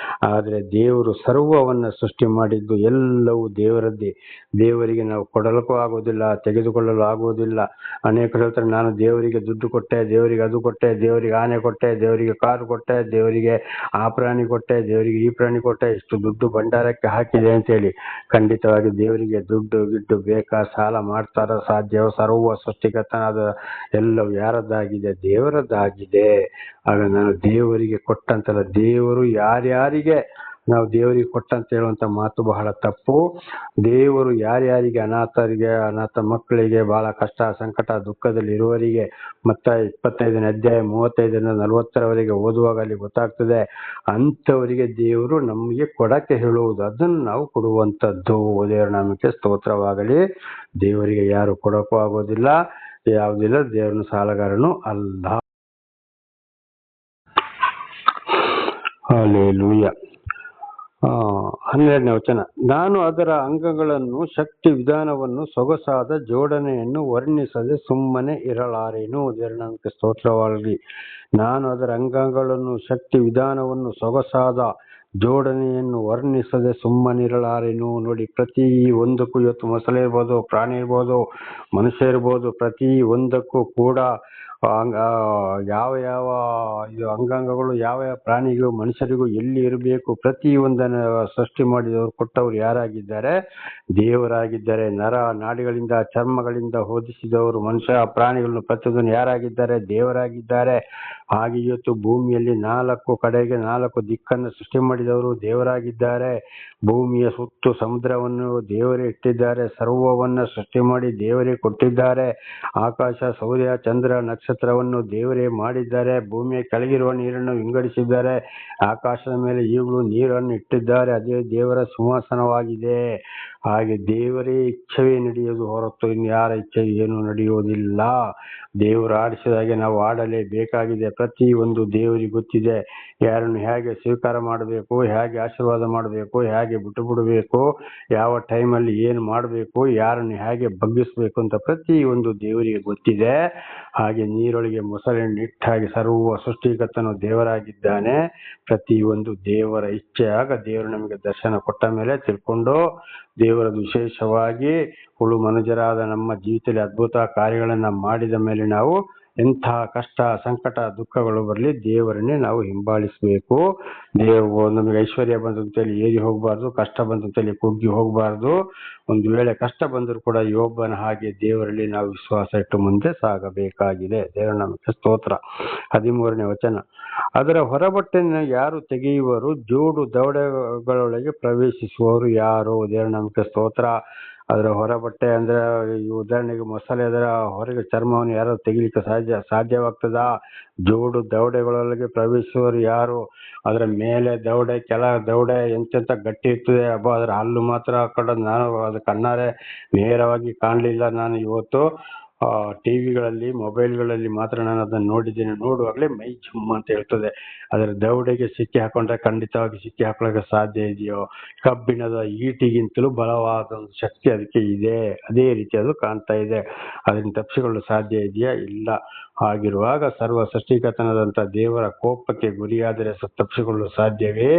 Speaker 1: ಆದರೆ ದೇವರು ಸರ್ವವನ್ನ ಸೃಷ್ಟಿ ಮಾಡಿದ್ದು ಎಲ್ಲವೂ ದೇವರದ್ದೇ. ದೇವರಿಗೆ ನಾವು ಕೊಡಲಿಕ್ಕೂ ಆಗೋದಿಲ್ಲ, ತೆಗೆದುಕೊಳ್ಳಲು ಆಗುವುದಿಲ್ಲ. ಅನೇಕರು ಹೇಳ್ತಾರೆ, ನಾನು ದೇವರಿಗೆ ದುಡ್ಡು ಕೊಟ್ಟೆ, ದೇವರಿಗೆ ಅದು ಕೊಟ್ಟೆ, ದೇವರಿಗೆ ಆನೆ ಕೊಟ್ಟೆ, ದೇವರಿಗೆ ಕಾರು ಕೊಟ್ಟೆ, ದೇವರಿಗೆ ಆ ಪ್ರಾಣಿ ಕೊಟ್ಟೆ, ದೇವರಿಗೆ ಈ ಪ್ರಾಣಿ ಕೊಟ್ಟೆ, ಇಷ್ಟು ದುಡ್ಡು ಭಂಡಾರಕ್ಕೆ ಹಾಕಿದೆ ಅಂತೇಳಿ. ಖಂಡಿತವಾಗಿ ದೇವರಿಗೆ ದುಡ್ಡು ಗಿಡ್ಡು ಬೇಕಾ? ಸಾಲ ಮಾಡ್ತಾರ ಸಾಧ್ಯ? ಸರ್ವ ಸೃಷ್ಟಿಕರ್ತನಾದ ಎಲ್ಲವೂ ಯಾರದ್ದಾಗಿದೆ? ದೇವರದ್ದಾಗಿದೆ. ಆಗ ನಾನು ದೇವರಿಗೆ ಕೊಟ್ಟಂತಲ್ಲ, ದೇವರು ಯಾರ್ಯಾರಿಗೆ ನಾವು ದೇವರಿಗೆ ಕೊಟ್ಟಂತ ಹೇಳುವಂತ ಮಾತು ಬಹಳ ತಪ್ಪು. ದೇವರು ಯಾರ್ಯಾರಿಗೆ, ಅನಾಥರಿಗೆ, ಅನಾಥ ಮಕ್ಕಳಿಗೆ, ಬಹಳ ಕಷ್ಟ ಸಂಕಟ ದುಃಖದಲ್ಲಿ ಇರುವವರಿಗೆ, ಮತ್ತೆ 25ನೇ ಅಧ್ಯಾಯ 35ರಿಂದ 40ರವರೆಗೆ ಓದುವಾಗ ಅಲ್ಲಿ ಗೊತ್ತಾಗ್ತದೆ. ಅಂಥವರಿಗೆ ದೇವರು ನಮಗೆ ಕೊಡಕ್ಕೆ ಹೇಳುವುದು, ಅದನ್ನು ನಾವು ಕೊಡುವಂಥದ್ದು. ದೇವರ ನಾಮಕ್ಕೆ ಸ್ತೋತ್ರವಾಗಲಿ. ದೇವರಿಗೆ ಯಾರು ಕೊಡಕ್ಕೂ ಆಗೋದಿಲ್ಲ, ಯಾವುದಿಲ್ಲ. ದೇವರನ್ನು ಸಾಲಗಾರನು ಅಲ್ಲ. ಹಲ್ಲೆಲೂಯ. 12ನೇ ವಚನ. ನಾನು ಅದರ ಅಂಗಗಳನ್ನು, ಶಕ್ತಿ ವಿಧಾನವನ್ನು, ಸೊಗಸಾದ ಜೋಡಣೆಯನ್ನು ವರ್ಣಿಸದೆ ಸುಮ್ಮನೆ ಇರಲಾರೆನು. ದೇವರ ನಾಮಕ್ಕೆ ಸ್ತೋತ್ರವಾಗಲಿ. ನಾನು ಅದರ ಅಂಗಗಳನ್ನು, ಶಕ್ತಿ ವಿಧಾನವನ್ನು, ಸೊಗಸಾದ ಜೋಡಣೆಯನ್ನು ವರ್ಣಿಸದೆ ಸುಮ್ಮನಿರಲಾರೆನು. ನೋಡಿ, ಪ್ರತಿ ಒಂದಕ್ಕೂ ಇವತ್ತು ಮೊಸಳೆ ಇರ್ಬೋದು, ಪ್ರಾಣಿ ಇರ್ಬೋದು, ಮನುಷ್ಯ ಇರ್ಬೋದು, ಪ್ರತಿ ಒಂದಕ್ಕೂ ಕೂಡ ಯಾವ ಯಾವ ಅಂಗಾಂಗಗಳು ಯಾವ ಯಾವ ಪ್ರಾಣಿಗೂ ಮನುಷ್ಯರಿಗೂ ಎಲ್ಲಿ ಇರಬೇಕು, ಪ್ರತಿ ಒಂದನ್ನು ಸೃಷ್ಟಿ ಮಾಡಿದವರು ಕೊಟ್ಟವರು ಯಾರಾಗಿದ್ದಾರೆ? ದೇವರಾಗಿದ್ದಾರೆ. ನರ ನಾಡಿಗಳಿಂದ ಚರ್ಮಗಳಿಂದ ಹೊದಿಸಿದವರು ಮನುಷ್ಯ ಪ್ರಾಣಿಗಳನ್ನು ಪ್ರತಿಯೊಂದನ್ನು ಯಾರಾಗಿದ್ದಾರೆ? ದೇವರಾಗಿದ್ದಾರೆ. ಹಾಗೆ ಇವತ್ತು ಭೂಮಿಯಲ್ಲಿ 4 ಕಡೆಗೆ 4 ದಿಕ್ಕನ್ನು ಸೃಷ್ಟಿ ಮಾಡಿದವರು ದೇವರಾಗಿದ್ದಾರೆ. ಭೂಮಿಯ ಸುತ್ತು ಸಮುದ್ರವನ್ನು ದೇವರೇ ಇಟ್ಟಿದ್ದಾರೆ. ಸರ್ವವನ್ನ ಸೃಷ್ಟಿ ಮಾಡಿ ದೇವರೇ ಕೊಟ್ಟಿದ್ದಾರೆ. ಆಕಾಶ, ಸೂರ್ಯ, ಚಂದ್ರ, ನಕ್ಷತ್ರವನ್ನು ದೇವರೇ ಮಾಡಿದ್ದಾರೆ. ಭೂಮಿಯ ಕೆಳಗಿರುವ ನೀರನ್ನು ವಿಂಗಡಿಸಿದ್ದಾರೆ. ಆಕಾಶದ ಮೇಲೆ ಈಗಲೂ ನೀರನ್ನು ಇಟ್ಟಿದ್ದಾರೆ. ಅದೇ ದೇವರ ಸಿಂಹಾಸನವಾಗಿದೆ. ಹಾಗೆ ದೇವರೇ ಇಚ್ಛೆಯೇ ನಡೆಯುವುದು ಹೊರತು ಇನ್ಯಾರ ಇಚ್ಛೆ ಏನು ನಡೆಯುವುದಿಲ್ಲ. ದೇವರು ಆಡಿಸಿದಾಗೆ ನಾವು ಆಡಲೇಬೇಕಾಗಿದೆ. ಪ್ರತಿ ಒಂದು ದೇವರಿಗೆ ಗೊತ್ತಿದೆ. ಯಾರನ್ನು ಹೇಗೆ ಸ್ವೀಕಾರ ಮಾಡಬೇಕು, ಹೇಗೆ ಆಶೀರ್ವಾದ ಮಾಡಬೇಕು, ಹೇಗೆ ಬಿಟ್ಟು ಬಿಡಬೇಕು, ಯಾವ ಟೈಮಲ್ಲಿ ಏನು ಮಾಡಬೇಕು, ಯಾರನ್ನು ಹೇಗೆ ಬಗ್ಗಿಸ್ಬೇಕು ಅಂತ ಪ್ರತಿ ಒಂದು ದೇವರಿಗೆ ಗೊತ್ತಿದೆ. ಹಾಗೆ ನೀರೊಳಗೆ ಮೊಸಳೆಯನ್ನು ಇಟ್ಟಾಗಿ ಸರ್ವ ಸೃಷ್ಟಿಕರ್ತನು ದೇವರಾಗಿದ್ದಾನೆ. ಪ್ರತಿ ಒಂದು ದೇವರ ಇಚ್ಛೆ. ಆಗ ದೇವರು ನಮಗೆ ದರ್ಶನ ಕೊಟ್ಟ ಮೇಲೆ ತಿಳ್ಕೊಂಡು ದೇವರದು ವಿಶೇಷವಾಗಿ ಹುಳು ಮನುಜರಾದ ನಮ್ಮ ಜೀವಿತದಲ್ಲಿ ಅದ್ಭುತ ಕಾರ್ಯಗಳನ್ನ ಮಾಡಿದ ಮೇಲೆ ನಾವು ಎಂಥ ಕಷ್ಟ ಸಂಕಟ ದುಃಖಗಳು ಬರಲಿ ದೇವರನ್ನೇ ನಾವು ಹಿಂಬಾಲಿಸಬೇಕು. ನಮಗೆ ಐಶ್ವರ್ಯ ಬಂದಂತೇಳಿ ಏರಿ ಹೋಗಬಾರ್ದು, ಕಷ್ಟ ಬಂದಂತೇಳಿ ಕುಗ್ಗಿ ಹೋಗಬಾರ್ದು. ಒಂದು ವೇಳೆ ಕಷ್ಟ ಬಂದರೂ ಕೂಡ ಯೋಬನ ಹಾಗೆ ದೇವರಲ್ಲಿ ನಾವು ವಿಶ್ವಾಸ ಇಟ್ಟು ಮುಂದೆ ಸಾಗಬೇಕಾಗಿದೆ. ದೇವರ ನಾಮಕ್ಕೆ ಸ್ತೋತ್ರ. 13ನೇ ವಚನ. ಅದರ ಹೊರಬಟ್ಟೆಯನ್ನು ಯಾರು ತೆಗೆಯುವರು? ಜೋಡು ದವಡೆಗಳೊಳಗೆ ಪ್ರವೇಶಿಸುವವರು ಯಾರು? ದೇವರ ನಾಮಕ್ಕೆ ಸ್ತೋತ್ರ. ಅದರ ಹೊರಬಟ್ಟೆ ಅಂದ್ರೆ ಉದಾಹರಣೆಗೆ ಮೊಸಳೆ ಅದರ ಹೊರಗೆ ಚರ್ಮವನ್ನು ಯಾರು ತೆಗಿಲಿಕ್ಕೆ ಸಾಧ್ಯವಾಗ್ತದ? ಜೋಡು ದವಡೆಗಳೊಳಗೆ ಪ್ರವೇಶಿಸುವವರು ಯಾರು? ಅದರ ಮೇಲೆ ದವಡೆ, ಕೆಳ ದವಡೆ ಎಂತೆಂತ ಗಟ್ಟಿ ಇರ್ತದೆ. ಅದರ ಹಲ್ಲು ಮಾತ್ರ ನಾನು ಅದು ಕಣ್ಣಾರೆ ನೇರವಾಗಿ ಕಾಣಲಿಲ್ಲ. ನಾನು ಇವತ್ತು ಟಿವಿಗಳಲ್ಲಿ ಮೊಬೈಲ್ಗಳಲ್ಲಿ ಮಾತ್ರ ನಾನು ಅದನ್ನು ನೋಡಿದ್ದೇನೆ. ನೋಡುವಾಗಲೇ ಮೈ ಜುಮ್ ಅಂತ ಹೇಳ್ತದೆ. ಅದರ ದವಡೆಗೆ ಸಿಕ್ಕಿ ಹಾಕೊಂಡ್ರೆ ಖಂಡಿತವಾಗಿ ಸಿಕ್ಕಿ ಹಾಕೊಳ್ಳೋಕೆ ಸಾಧ್ಯ ಇದೆಯೋ? ಕಬ್ಬಿಣದ ಈಟಿಗಿಂತಲೂ ಬಲವಾದ ಒಂದು ಶಕ್ತಿ ಅದಕ್ಕೆ ಇದೆ. ಅದೇ ರೀತಿ ಅದು ಕಾಣ್ತಾ ಇದೆ. ಅದನ್ನು ತಪ್ಪಿಸಿಕೊಳ್ಳಲು ಸಾಧ್ಯ ಇದೆಯಾ? ಇಲ್ಲ. ಹಾಗಿರುವಾಗ ಸರ್ವ ಸೃಷ್ಟಿಕರ್ತನಾದಂಥ ದೇವರ ಕೋಪಕ್ಕೆ ಗುರಿಯಾದರೆ ತಪ್ಪಿಸಿಕೊಳ್ಳಲು ಸಾಧ್ಯವೇ?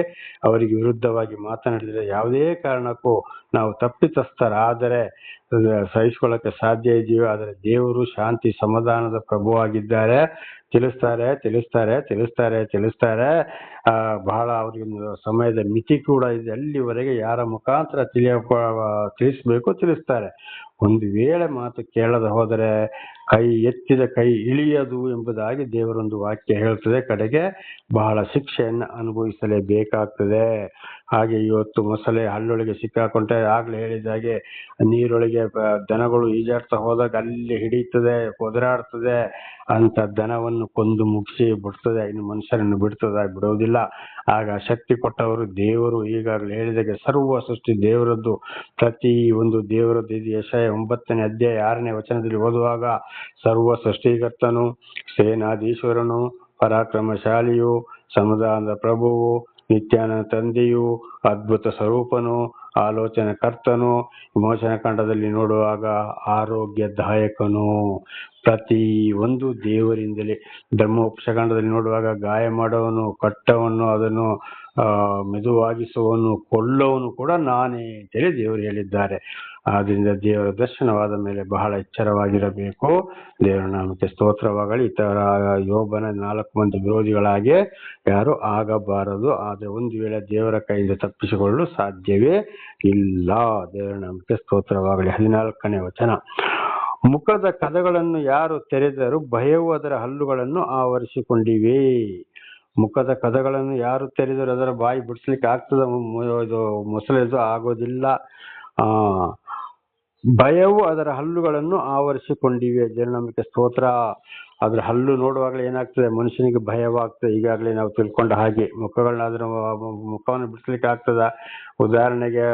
Speaker 1: ಅವರಿಗೆ ವಿರುದ್ಧವಾಗಿ ಮಾತನಾಡಿದರೆ ಯಾವುದೇ ಕಾರಣಕ್ಕೂ ನಾವು ತಪ್ಪಿತಸ್ಥರಾದರೆ ಸಹಿಸಿಕೊಳ್ಳಕ್ಕೆ ಸಾಧ್ಯ ಇದೆಯೋ? ಆದರೆ ದೇವರು ಶಾಂತಿ ಸಮಾಧಾನದ ಪ್ರಭುವಾಗಿದ್ದಾರೆ. ತಿಳಿಸ್ತಾರೆ. ಬಹಳ ಅವ್ರಿಗೆ ಸಮಯದ ಮಿತಿ ಕೂಡ ಇದೆ. ಅಲ್ಲಿವರೆಗೆ ಯಾರ ಮುಖಾಂತರ ತಿಳಿಸ್ತಾರೆ. ಒಂದು ವೇಳೆ ಮಾತು ಕೇಳದೆ ಹೋದರೆ ಎತ್ತಿದ ಕೈ ಇಳಿಯದು ಎಂಬುದಾಗಿ ದೇವರೊಂದು ವಾಕ್ಯ ಹೇಳ್ತದೆ. ಕಡೆಗೆ ಬಹಳ ಶಿಕ್ಷೆಯನ್ನು ಅನುಭವಿಸಲೇಬೇಕಾಗ್ತದೆ. ಹಾಗೆ ಇವತ್ತು ಮೊಸಳೆ ಹಳ್ಳೊಳಗೆ ಸಿಕ್ಕಾಕೊಂಡ್ರೆ ಆಗ್ಲೇ ಹೇಳಿದಾಗೆ ನೀರೊಳಗೆ ದನಗಳು ಈಜಾಡ್ತಾ ಹೋದಾಗ ಅಲ್ಲಿ ಹಿಡಿತದೆ, ಒದರಾಡ್ತದೆ, ಅಂತ ದನವನ್ನು ಕೊಂದು ಮುಗಿಸಿ ಬಿಡ್ತದೆ. ಇನ್ನು ಮನುಷ್ಯರನ್ನು ಬಿಡೋದಿಲ್ಲ. ಆಗ ಶಕ್ತಿ ಕೊಟ್ಟವರು ದೇವರು. ಈಗಾಗಲೇ ಹೇಳಿದಾಗೆ ಸರ್ವ ಸೃಷ್ಟಿ ದೇವರದ್ದು, ಪ್ರತಿ ಒಂದು ದೇವರದ್ದು. ಇದು ಯೆಶಾಯ 9ನೇ ಅಧ್ಯಾಯ 6ನೇ ವಚನದಲ್ಲಿ ಓದುವಾಗ, ಸರ್ವ ಸೃಷ್ಟಿಕರ್ತನು, ಸೇನಾಧೀಶ್ವರನು, ಪರಾಕ್ರಮಶಾಲಿಯು, ಸಮಾಧಾನದ ಪ್ರಭುವು, ನಿತ್ಯಾನಂದ ತಂದೆಯು, ಅದ್ಭುತ ಸ್ವರೂಪನು, ಆಲೋಚನೆ ಕರ್ತನು, ವಿಮೋಚನ ಕಾಂಡದಲ್ಲಿ ನೋಡುವಾಗ ಆರೋಗ್ಯದಾಯಕನು, ಪ್ರತಿ ಒಂದು ದೇವರಿಂದಲೇ. ಧರ್ಮೋಪದೇಶಕಾಂಡದಲ್ಲಿ ನೋಡುವಾಗ ಗಾಯ ಮಾಡುವವನು, ಕಟ್ಟವನು, ಅದನ್ನು ಮೆದುವಾಗಿಸುವವನು, ಕೊಲ್ಲವನು ಕೂಡ ನಾನೇ ಅಂತೇಳಿ ದೇವರು ಹೇಳಿದ್ದಾರೆ. ಆದ್ರಿಂದ ದೇವರ ದರ್ಶನವಾದ ಮೇಲೆ ಬಹಳ ಎಚ್ಚರವಾಗಿರಬೇಕು. ದೇವರ ನಾಮಕ್ಕೆ ಸ್ತೋತ್ರವಾಗಲಿ. ಇತರ ಯೋಬನ 4 ಮಂದಿ ವಿರೋಧಿಗಳಾಗಿ ಯಾರು ಆಗಬಾರದು. ಆದರೆ ಒಂದು ವೇಳೆ ದೇವರ ಕೈಯಿಂದ ತಪ್ಪಿಸಿಕೊಳ್ಳಲು ಸಾಧ್ಯವೇ ಇಲ್ಲ. ದೇವರ ನಾಮಕ್ಕೆ ಸ್ತೋತ್ರವಾಗಲಿ. 14ನೇ ವಚನ, ಮುಖದ ಕದಗಳನ್ನು ಯಾರು ತೆರೆದರೂ ಭಯವು ಅದರ ಹಲ್ಲುಗಳನ್ನು ಆವರಿಸಿಕೊಂಡಿವೆ. ಮುಖದ ಕದಗಳನ್ನು ಯಾರು ತೆರೆದರೂ ಅದರ ಬಾಯಿ ಬಿಡಿಸ್ಲಿಕ್ಕೆ ಆಗ್ತದ? ಇದು ಮೊಸಳೆದು ಆಗೋದಿಲ್ಲ. ಭಯವು ಅದರ ಹಲ್ಲುಗಳನ್ನು ಆವರಿಸಿಕೊಂಡಿವೆ. ದೇವರ ಸ್ತೋತ್ರ. ಅದ್ರ ಹಲ್ಲು ನೋಡುವಾಗಲೇ ಏನಾಗ್ತದೆ? ಮನುಷ್ಯನಿಗೆ ಭಯವಾಗ್ತದೆ. ಈಗಾಗಲೇ ನಾವು ತಿಳ್ಕೊಂಡ ಹಾಗೆ ಮುಖವನ್ನು ಬಿಡಿಸ್ಲಿಕ್ಕೆ ಆಗ್ತದ? ಉದಾಹರಣೆಗೆ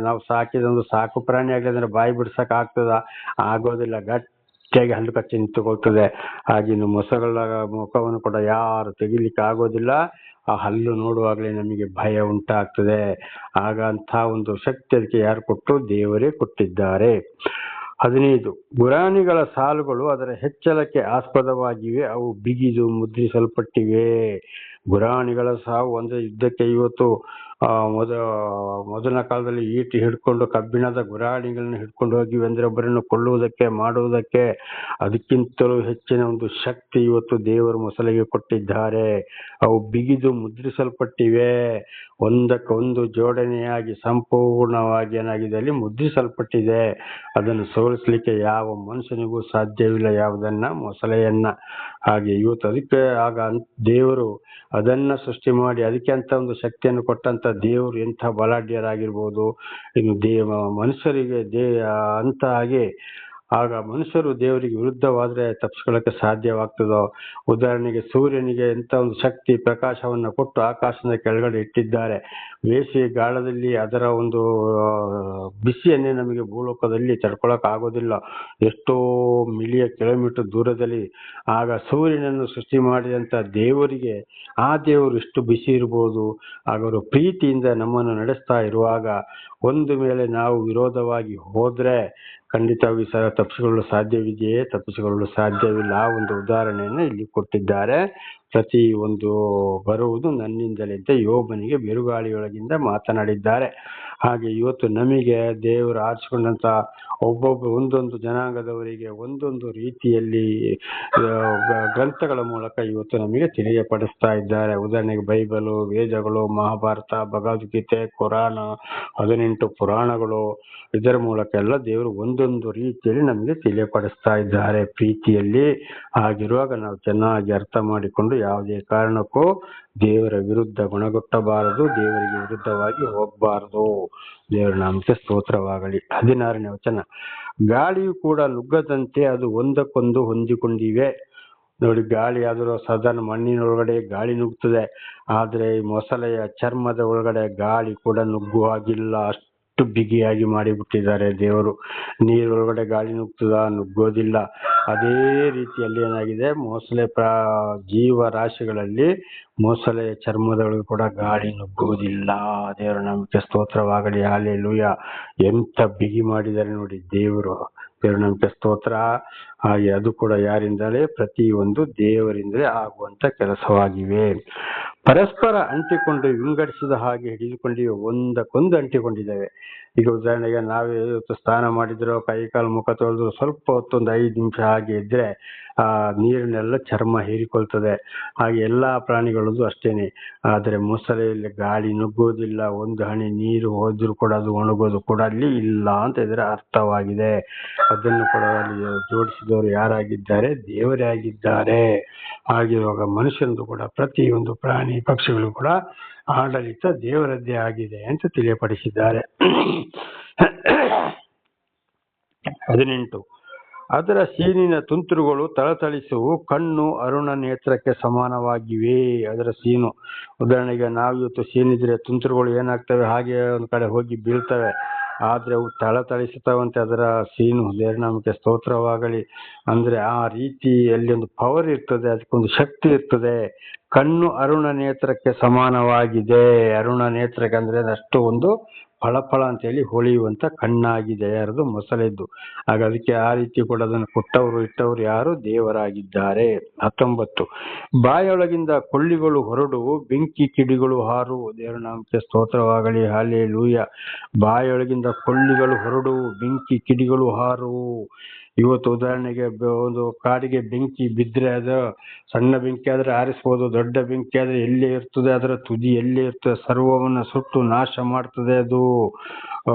Speaker 1: ನಾವು ಸಾಕಿದ ಒಂದು ಸಾಕು ಪ್ರಾಣಿ ಆಗ್ಲಿ, ಅಂದ್ರೆ ಬಾಯಿ ಬಿಡ್ಸಕ್ ಆಗ್ತದ? ಆಗೋದಿಲ್ಲ. ಗಟ್ಟಿಯಾಗಿ ಹಲ್ಲು ಕಚ್ಚಿ ನಿಂತುಕೊಳ್ತದೆ. ಹಾಗೆ ಮೊಸಗಳ ಮುಖವನ್ನು ಕೂಡ ಯಾರು ತೆಗಿಲಿಕ್ಕೆ ಆಗೋದಿಲ್ಲ. ಆ ಹಲ್ಲು ನೋಡುವಾಗಲೇ ನಮಗೆ ಭಯ ಉಂಟಾಗ್ತದೆ. ಆಗ ಅಂತ ಒಂದು ಶಕ್ತಿ ಅದಕ್ಕೆ ಯಾರು ಕೊಟ್ಟರು? ದೇವರೇ ಕೊಟ್ಟಿದ್ದಾರೆ. 15, ಗುರಾಣಿಗಳ ಸಾಲುಗಳು ಅದರ ಹೆಚ್ಚಳಕ್ಕೆ ಆಸ್ಪದವಾಗಿವೆ, ಅವು ಬಿಗಿದು ಮುದ್ರಿಸಲ್ಪಟ್ಟಿವೆ. ಗುರಾಣಿಗಳ ಸಾವು ಅಂದ್ರೆ ಯುದ್ಧಕ್ಕೆ ಇವತ್ತು ಮೊದಲ ಕಾಲದಲ್ಲಿ ಈಟಿ ಹಿಡ್ಕೊಂಡು ಕಬ್ಬಿಣದ ಗುರಾಣಿಗಳನ್ನ ಹಿಡ್ಕೊಂಡು ಹೋಗಿವಿ ಅಂದ್ರೆ ಒಬ್ಬರನ್ನು ಕೊಲ್ಲುವುದಕ್ಕೆ, ಮಾಡುವುದಕ್ಕೆ. ಅದಕ್ಕಿಂತಲೂ ಹೆಚ್ಚಿನ ಒಂದು ಶಕ್ತಿ ಇವತ್ತು ದೇವರು ಮೊಸಳೆಗೆ ಕೊಟ್ಟಿದ್ದಾರೆ. ಅವು ಬಿಗಿದು ಮುದ್ರಿಸಲ್ಪಟ್ಟಿವೆ. ಒಂದಕ್ಕೊಂದು ಜೋಡಣೆಯಾಗಿ ಸಂಪೂರ್ಣವಾಗಿ ಏನಾಗಿದೆ? ಅಲ್ಲಿ ಮುದ್ರಿಸಲ್ಪಟ್ಟಿದೆ. ಅದನ್ನು ಸೋಲಿಸ್ಲಿಕ್ಕೆ ಯಾವ ಮನುಷ್ಯನಿಗೂ ಸಾಧ್ಯವಿಲ್ಲ, ಯಾವುದನ್ನ? ಮೊಸಳೆಯನ್ನ. ಹಾಗೆ ಇವತ್ತು ಅದಕ್ಕೆ ಆಗ ದೇವರು ಅದನ್ನ ಸೃಷ್ಟಿ ಮಾಡಿ ಅದಕ್ಕೆ ಅಂತ ಒಂದು ಶಕ್ತಿಯನ್ನು ಕೊಟ್ಟಂತ ದೇವರು ಎಂಥ ಬಲಾಢ್ಯರಾಗಿರ್ಬೋದು. ಇನ್ನು ಮನುಷ್ಯರಿಗೆ ಅಂತ ಹಾಗೆ ಆಗ ಮನುಷ್ಯರು ದೇವರಿಗೆ ವಿರುದ್ಧವಾದ್ರೆ ತಪ್ಪಿಸ್ಕೊಳ್ಳಕ್ಕೆ ಸಾಧ್ಯವಾಗ್ತದೋ? ಉದಾಹರಣೆಗೆ ಸೂರ್ಯನಿಗೆ ಎಂತ ಒಂದು ಶಕ್ತಿ, ಪ್ರಕಾಶವನ್ನ ಕೊಟ್ಟು ಆಕಾಶದ ಕೆಳಗಡೆ ಇಟ್ಟಿದ್ದಾರೆ. ಬೇಸಿಗೆ ಗಾಳದಲ್ಲಿ ಅದರ ಒಂದು ಬಿಸಿಯನ್ನೇ ನಮಗೆ ಭೂಲೋಕದಲ್ಲಿ ತಡ್ಕೊಳಕ್ ಆಗೋದಿಲ್ಲ, ಎಷ್ಟೋ ಕಿಲೋಮೀಟರ್ ದೂರದಲ್ಲಿ. ಆಗ ಸೂರ್ಯನನ್ನು ಸೃಷ್ಟಿ ಮಾಡಿದಂತ ದೇವರಿಗೆ ಆ ದೇವರು ಎಷ್ಟು ಬಿಸಿ ಇರ್ಬೋದು? ಅವರು ಪ್ರೀತಿಯಿಂದ ನಮ್ಮನ್ನು ನಡೆಸ್ತಾ ಇರುವಾಗ ಒಂದು ವೇಳೆ ನಾವು ವಿರೋಧವಾಗಿ ಹೋದ್ರೆ ಖಂಡಿತವಾಗಿ ತಪ್ಪಿಸಿಕೊಳ್ಳಲು ಸಾಧ್ಯವಿದೆಯೇ? ತಪ್ಪಿಸಿಕೊಳ್ಳಲು ಸಾಧ್ಯವಿಲ್ಲ. ಆ ಒಂದು ಉದಾಹರಣೆಯನ್ನು ಇಲ್ಲಿ ಕೊಟ್ಟಿದ್ದಾರೆ. ಪ್ರತಿ ಒಂದು ಬರುವುದು ನನ್ನಿಂದಲೇ ಅಂತ ಯೋಬನಿಗೆ ಬಿರುಗಾಳಿಯೊಳಗಿಂದ ಮಾತನಾಡಿದ್ದಾರೆ. ಹಾಗೆ ಇವತ್ತು ನಮಗೆ ದೇವರು ಆರಿಸಿಕೊಂಡಂತ ಒಂದೊಂದು ಜನಾಂಗದವರಿಗೆ ಒಂದೊಂದು ರೀತಿಯಲ್ಲಿ ಗ್ರಂಥಗಳ ಮೂಲಕ ಇವತ್ತು ನಮಗೆ ತಿಳಿಯಪಡಿಸ್ತಾ ಇದ್ದಾರೆ. ಉದಾಹರಣೆಗೆ ಬೈಬಲು, ವೇದಗಳು, ಮಹಾಭಾರತ, ಭಗವದ್ಗೀತೆ, ಕುರಾನ, 18 ಪುರಾಣಗಳು, ಇದರ ಮೂಲಕ ಎಲ್ಲ ದೇವರು ಒಂದೊಂದು ರೀತಿಯಲ್ಲಿ ನಮಗೆ ತಿಳಿಯಪಡಿಸ್ತಾ ಇದ್ದಾರೆ ಪ್ರೀತಿಯಲ್ಲಿ. ಹಾಗಿರುವಾಗ ನಾವು ಚೆನ್ನಾಗಿ ಅರ್ಥ ಮಾಡಿಕೊಂಡು ಯಾವುದೇ ಕಾರಣಕ್ಕೂ ದೇವರ ವಿರುದ್ಧ ಗುಣಗೊಟ್ಟಬಾರದು, ದೇವರಿಗೆ ವಿರುದ್ಧವಾಗಿ ಹೋಗಬಾರದು. ದೇವರ ನಾಮಕ್ಕೆ ಸ್ತೋತ್ರವಾಗಲಿ. 16ನೇ ವಚನ, ಗಾಳಿಯು ಕೂಡ ನುಗ್ಗದಂತೆ ಅದು ಒಂದಕ್ಕೊಂದು ಹೊಂದಿಕೊಂಡಿವೆ. ನೋಡಿ, ಗಾಳಿ ಆದರೂ ಸಾಧಾರಣ ಮಣ್ಣಿನೊಳಗಡೆ ಗಾಳಿ ನುಗ್ಗುತ್ತದೆ, ಆದ್ರೆ ಈ ಮೊಸಳೆಯ ಚರ್ಮದ ಒಳಗಡೆ ಗಾಳಿ ಕೂಡ ನುಗ್ಗುವಾಗಿಲ್ಲ. ಅಷ್ಟು ಬಿಗಿಯಾಗಿ ಮಾಡಿಬಿಟ್ಟಿದ್ದಾರೆ ದೇವರು. ನೀರೊಳಗಡೆ ಗಾಳಿ ನುಗ್ಗೋದಿಲ್ಲ. ಅದೇ ರೀತಿಯಲ್ಲಿ ಏನಾಗಿದೆ, ಮೊಸಳೆ ಜೀವರಾಶಿಗಳಲ್ಲಿ ಮೊಸಳೆಯ ಚರ್ಮದೊಳಗೆ ಕೂಡ ಗಾಳಿ ನುಗ್ಗುವುದಿಲ್ಲ. ದೇವರ ನಾಮಕ್ಕೆ ಸ್ತೋತ್ರವಾಗಲಿ. ಹಲ್ಲೆಲೂಯಾ. ಎಂತ ಬಿಗಿ ಮಾಡಿದ್ದಾರೆ ನೋಡಿ ದೇವರು. ದೇವರ ನಾಮಕ್ಕೆ ಸ್ತೋತ್ರ. ಹಾಗೆ ಅದು ಕೂಡ ಯಾರಿಂದಲೇ? ಪ್ರತಿಯೊಂದು ದೇವರಿಂದಲೇ ಆಗುವಂತ ಕೆಲಸವಾಗಿವೆ. ಪರಸ್ಪರ ಅಂಟಿಕೊಂಡು ವಿಂಗಡಿಸಿದ ಹಾಗೆ ಹಿಡಿದುಕೊಂಡಿವೆ, ಒಂದಕ್ಕೊಂದು ಅಂಟಿಕೊಂಡಿದ್ದಾವೆ. ಈಗ ಉದಾಹರಣೆಗೆ ನಾವೇ ಸ್ನಾನ ಮಾಡಿದ್ರು, ಕೈ ಕಾಲು ಮುಖ ತೊಳೆದ್ರು, ಸ್ವಲ್ಪ ಹೊತ್ತೊಂದು 5 ನಿಮಿಷ ಹಾಗೆ ಇದ್ರೆ ಆ ನೀರಿನೆಲ್ಲ ಚರ್ಮ ಹೀರಿಕೊಳ್ತದೆ. ಹಾಗೆ ಎಲ್ಲಾ ಪ್ರಾಣಿಗಳದ್ದು ಅಷ್ಟೇನೆ. ಆದ್ರೆ ಮೊಸಳೆಯಲ್ಲಿ ಗಾಳಿ ನುಗ್ಗೋದಿಲ್ಲ, ಒಂದು ಹನಿ ನೀರು ಹೋದ್ರು ಕೂಡ ಅದು ಒಣಗೋದು ಕೂಡ ಅಲ್ಲಿ ಇಲ್ಲ ಅಂತ ಇದರ ಅರ್ಥವಾಗಿದೆ. ಅದನ್ನು ಕೂಡ ಅಲ್ಲಿ ಜೋಡಿಸಿದವರು ಯಾರಾಗಿದ್ದಾರೆ? ದೇವರೇ ಆಗಿದ್ದಾರೆ. ಹಾಗಿರುವಾಗ ಮನುಷ್ಯನದು ಕೂಡ ಪ್ರತಿಯೊಂದು ಪ್ರಾಣಿ ಪಕ್ಷಿಗಳು ಕೂಡ ಆಡಳಿತ ದೇವರದ್ದೇ ಆಗಿದೆ ಅಂತ ತಿಳಿಯಪಡಿಸಿದ್ದಾರೆ. 18 ಅದರ ಸೀನಿನ ತುಂತುರುಗಳು ಥಳಥಳಿಸುವು, ಕಣ್ಣು ಅರುಣ ನೇತ್ರಕ್ಕೆ ಸಮಾನವಾಗಿವೆ. ಅದರ ಸೀನು, ಉದಾಹರಣೆಗೆ ನಾವು ಇವತ್ತು ಸೀನಿದ್ರೆ ತುಂತುರುಗಳು ಏನಾಗ್ತವೆ, ಹಾಗೆ ಒಂದು ಕಡೆ ಹೋಗಿ ಬೀಳ್ತವೆ, ಆದ್ರೆ ಅವು ಥಳಥಳಿಸುತ್ತವಂತೆ ಅದರ ಸೀನು. ದೇವರನಾಮಕ್ಕೆ ಸ್ತೋತ್ರವಾಗಲಿ. ಅಂದ್ರೆ ಆ ರೀತಿಯಲ್ಲಿ ಒಂದು ಪವರ್ ಇರ್ತದೆ, ಅದಕ್ಕೊಂದು ಶಕ್ತಿ ಇರ್ತದೆ. ಕಣ್ಣು ಅರುಣ ನೇತ್ರಕ್ಕೆ ಸಮಾನವಾಗಿದೆ. ಅರುಣ ನೇತ್ರಕ್ಕೆ ಅಂದ್ರೆ ಅಷ್ಟು ಒಂದು ಫಳಫಳ ಅಂತೇಳಿ ಹೊಳೆಯುವಂತ ಕಣ್ಣಾಗಿದೆ ಯಾರದು, ಮೊಸಳೆದ್ದು. ಆಗ ಅದಕ್ಕೆ ಆ ರೀತಿ ಕೂಡ ಅದನ್ನು ಕೊಟ್ಟವರು ಇಟ್ಟವರು ಯಾರು, ದೇವರಾಗಿದ್ದಾರೆ. 19 ಬಾಯೊಳಗಿಂದ ಕೊಳ್ಳಿಗಳು ಹೊರಡುವು, ಬೆಂಕಿ ಕಿಡಿಗಳು ಹಾರು. ದೇವರ ನಾಮಕ್ಕೆ ಸ್ತೋತ್ರವಾಗಲಿ. ಹಲ್ಲೆಲೂಯಾ. ಬಾಯೊಳಗಿಂದ ಕೊಳ್ಳಿಗಳು ಹೊರಡುವು, ಬೆಂಕಿ ಕಿಡಿಗಳು ಹಾರುವು. ಇವತ್ತು ಉದಾಹರಣೆಗೆ ಒಂದು ಕಾಡಿಗೆ ಬೆಂಕಿ ಬಿದ್ದರೆ ಅದು ಸಣ್ಣ ಬೆಂಕಿ ಆದ್ರೆ ಆರಿಸ್ಬೋದು, ದೊಡ್ಡ ಬೆಂಕಿ ಆದ್ರೆ ಎಲ್ಲೇ ಇರ್ತದೆ, ಅದರ ತುದಿ ಎಲ್ಲೇ ಇರ್ತದೆ, ಸರ್ವವನ್ನ ಸುಟ್ಟು ನಾಶ ಮಾಡ್ತದೆ ಅದು.